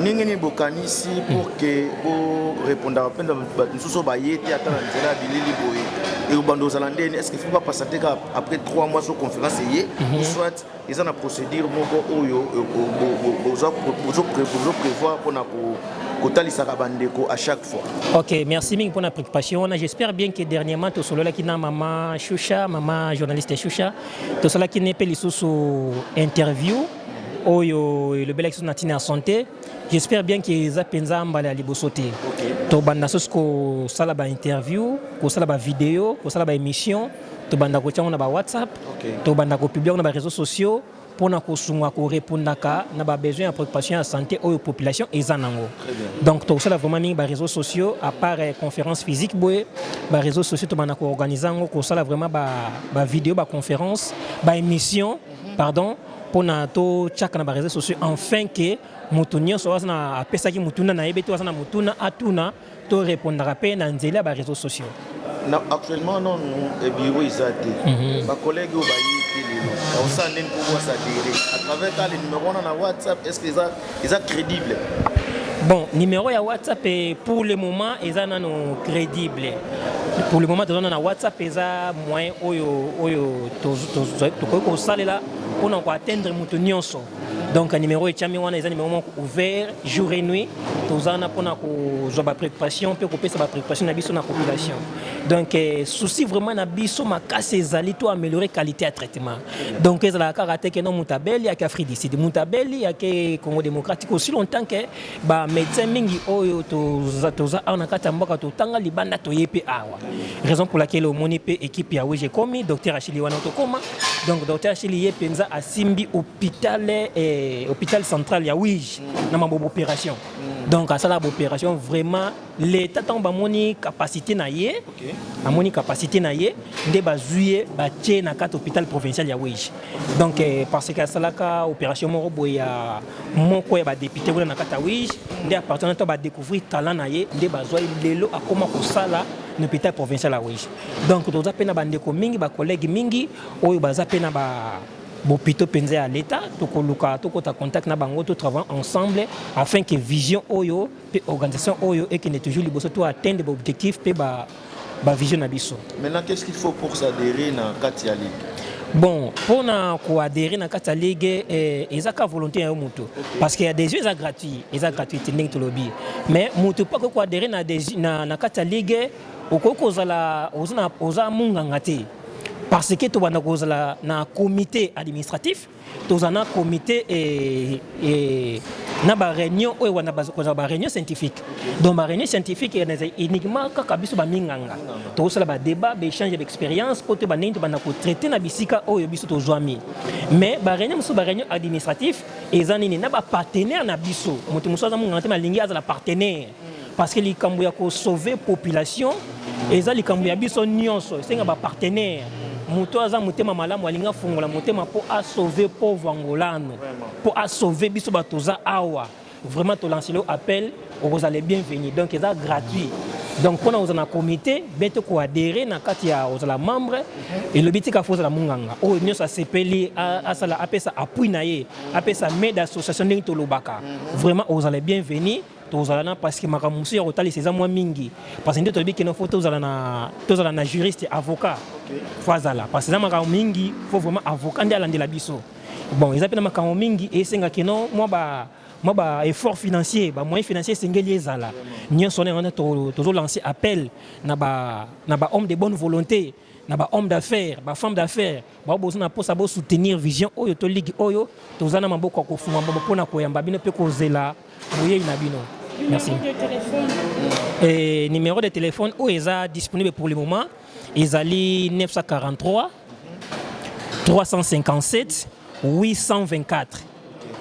ningeni bokanisi pour que vous répondre à peine ba nsuso ba yete atana nzela bilili boye et au bando zalandais, est-ce qu'il faut pas passer après 3 mois sur conférence ou soit ils ont une procédure moko oyo prévoir pour à chaque fois. Ok, merci Ming pour la préoccupation. J'espère bien que dernièrement, tout cela qui n'a maman Choucha, maman journaliste Choucha, tout cela qui n'est pas sous interview, le bel ex natina santé. J'espère bien qu'ils ont pensé à la libosoté. Tout banda sosko sala ba interview, ko sala ba vidéo, ko sala ba émission, tout banda ko tiana ba WhatsApp, tout banda ko publier na ba réseaux sociaux. Pour nous répondre à besoin de préoccupation de santé aux populations et zanango. Donc tout ça vraiment mis les réseaux sociaux à part conférence physique les réseaux sociaux tout bana organiser ko ça vraiment ba vidéo ba conférence ba émission pardon pour na to chaka na réseaux sociaux afin que mutunyo so na pesa ki mutuna na ebe to na mutuna atuna to répondre à peine na nzela ba réseaux sociaux. Actuellement non e bureau izate ba collègues au bayi à travers les numéros dans WhatsApp, est-ce qu'ils sont crédibles? Bon, numéro à WhatsApp pour le moment ils sont crédibles. Pour le moment dans WhatsApp ils sont moins pour atteindre mutunyoso. Donc le numéro est un numéro ouvert jour et nuit. Tous en pour la préoccupation, pour la préoccupation de la population. Donc souci vraiment na biso makase zali to améliorer qualité de traitement. Donc ils la karaté que non mutabeli ya Afrique du Sud, mutabeli ya Congo démocratique aussi longtemps que ba médecin mingi oyo toza en akata mboka to tanga libanda to yepe awa. Raison pour laquelle au monipe équipe ya weje komi docteur Achili wana to koma. Donc docteur Achili yepenza a simbi hôpital central ya Ouij na mambo opération. Donc à ça l'opération vraiment l'état tomba moni capacité na yé amoni capacité na yé ndé bazuye batie na kat hôpital provincial ya Ouij. Donc parce que ça la opération moko boya moko ya ba député na kat Ouij ndé appartenant to ba découvrir talent na yé ndé bazwa lelo akoma ko sala l'hôpital provincial ya Ouij. Donc toza pena bandeko mingi ba collègue mingi oyo baza pena ba Bopito penze à l'État, toko ta contact na bango to travailler ensemble afin que vision oyo et organisation oyo et que ne toujours liboso to atteindre l'objectif pe ba vision na biso. Maintenant qu'est-ce qu'il faut pour s'adhérer na Katia Ligue? Bon, pour adhérer à Katia Ligue, ils ont volonté à mutu parce qu'il y a des jeux gratuits, tenir tout lobby. Mais mutu pas ko adhérer na Katia Ligue, oza mungangate. Parce que tu as un comité administratif, tu as un comité et une réunion scientifique. Dans la réunion scientifique, il y a uniquement un débat, un échange d'expérience pour traiter la bisika ou mais la réunion administrative, il y a un partenaire na biso. Un partenaire. Parce que les Cambouya ko sauver population, et ça les Cambouya biso nyonso, c'est un partenaire. Muto aza mutema malamu alinga fungola mutema pour à sauver pauvre angolano, pour à sauver biso batoza awa. Vraiment to lancer l'appel, vous allez bienvenue. Donc c'est gratuit. Donc pour nous un comité, bête ko adhérer na katia aux la membre et le biti ka foza la munganga. Oh nyo ça s'appelle à ça la appel ça appui naie, appel ça med d'association d'Into Lobaka. Vraiment vous allez bienvenue. Parce que makamusi ya rotali c'est moi mingi parce que ndio que nos photos tozala na juriste avocat fazala parce que makamu mingi faut vraiment avocat ndia landela biso bon ils appellent makamu mingi et senga kino moi ba effort financier ba moyen financier sengeli ezala nyo sonné on a toujours lancé appel na ba homme de bonne volonté na ba homme d'affaires ba femme d'affaires ba besoin na posa bo soutenir vision oyo to ligue oyo tozana maboko ko funga maboko na ko yamba bino pe ko zela moye na bino. Merci. Numéro de téléphone où ils sont disponibles pour le moment. Ils allaient 943 357 824.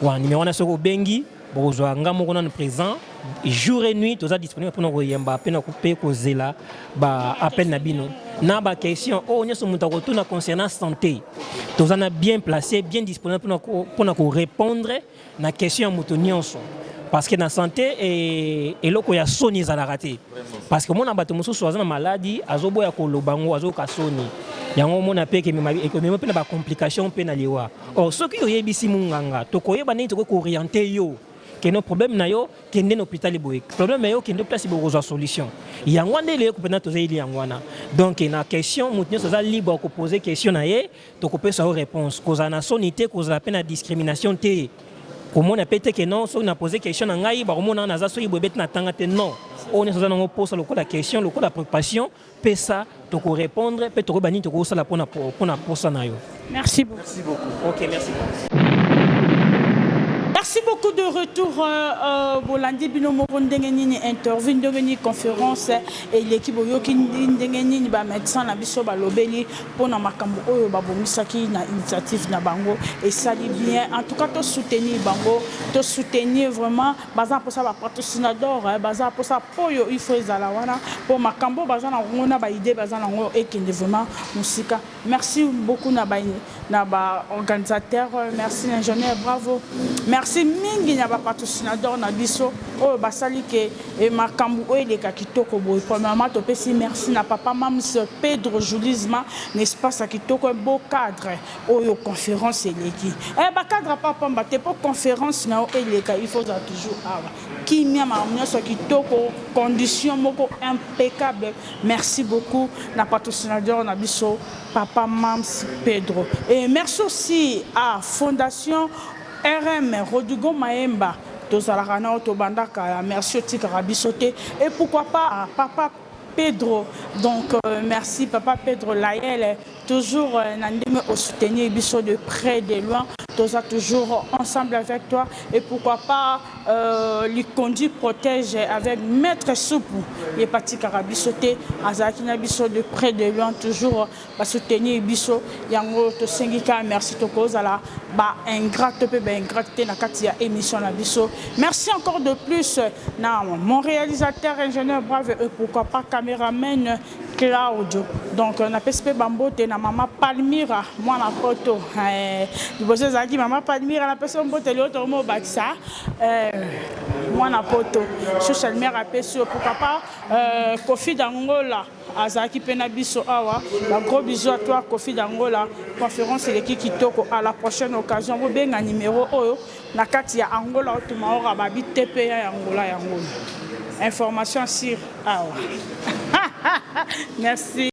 Ouais, numéro national Bengi, bonjour, ngamo présent. Jour et nuit, tous sont disponibles pour nous yamba, pour nous couper causer là, bah appel nabino. Na ba question, oh nous sommes na concernant santé. Tous sont bien placés, bien disponibles pour nous répondre na question moutonionso. Parce que dans la santé, et là, il y a Sony à la raté. Parce que moi, je suis une maladie, je suis un Sony. Il y a des complications. Or, ceux qui ont été ici, ils ont orienté que nos problèmes na yo kende na hôpital boy problème na yo kende place bo ko solution yangwana le ko pena to zeli yangwana donc na question mutnyo ça libre ko poser question na ye to ko pesa réponse cause na sonité cause la peine discrimination té comment on a pété que non so na poser question na ngai ba komona na za so ibobet na tanga te non on est ça na pose la question le la préoccupation pesa to ko répondre pe to ko bani to ko sala pona posa na yo. Merci beaucoup. Merci beaucoup. OK, merci beaucoup. Merci beaucoup de retour Bolandi Binomo Ndengeni interview Ndengeni conférence et l'équipe Oyoki Ndengeni ba médecin na biso ba lobeli pona makambo oyo ba bomisaki na initiative na bango et ça dit bien en tout cas to soutenir bango to soutenir vraiment baza pour ça ba patrocinador baza pour ça poyo il faut ezala wana pour makambo baza na ngona ba idée baza na ngo et qui vraiment musika. Merci beaucoup na ba organisateur, merci l'ingénieur, bravo. Merci mingi na ba patrocinador na biso oyo basali ke e makambu oyo eleka kitoko boy. Premièrement to pesi merci na papa Mams Pedro Julisma n'espace kitoko beau cadre oyo conférence eleki. Ba cadre papa mbate pour conférence na eleka il faut toujours avoir qui mia ma so kitoko condition moko impeccable. Merci beaucoup na patrocinador na biso papa Mams Pedro. Et merci aussi à Fondation RM Rodrigo Maemba, Tozalarana Otobandaka, merci Tikarabisote et pourquoi pas à Papa Pedro. Donc merci Papa Pedro Layel, toujours Nandime au soutenir Bisso de près de loin. Toujours ensemble avec toi et pourquoi pas lui conduit protège avec Maître Soupou et Pati Karabisote Azakina Bisso de près de loin toujours va soutenir Bisso Yango to Sengika merci to kozala ba ingrate pe ba ingrate na katia émission na Bisso. Merci encore de plus na mon réalisateur ingénieur brave et pourquoi pas caméraman Claudio. Donc on a PSP Bambote na maman Palmira moi na photo maman Palmira la personne bote l'autre mot baksa moi na poto social media rappeler pourquoi pas Kofi d'Angola Azaki Penabiso awa un gros bisou à toi Kofi d'Angola conférence l'équipe kitoko à la prochaine occasion vous benga numéro oyo na kati ya Angola otumaora babi TP ya Angola information sur awa merci.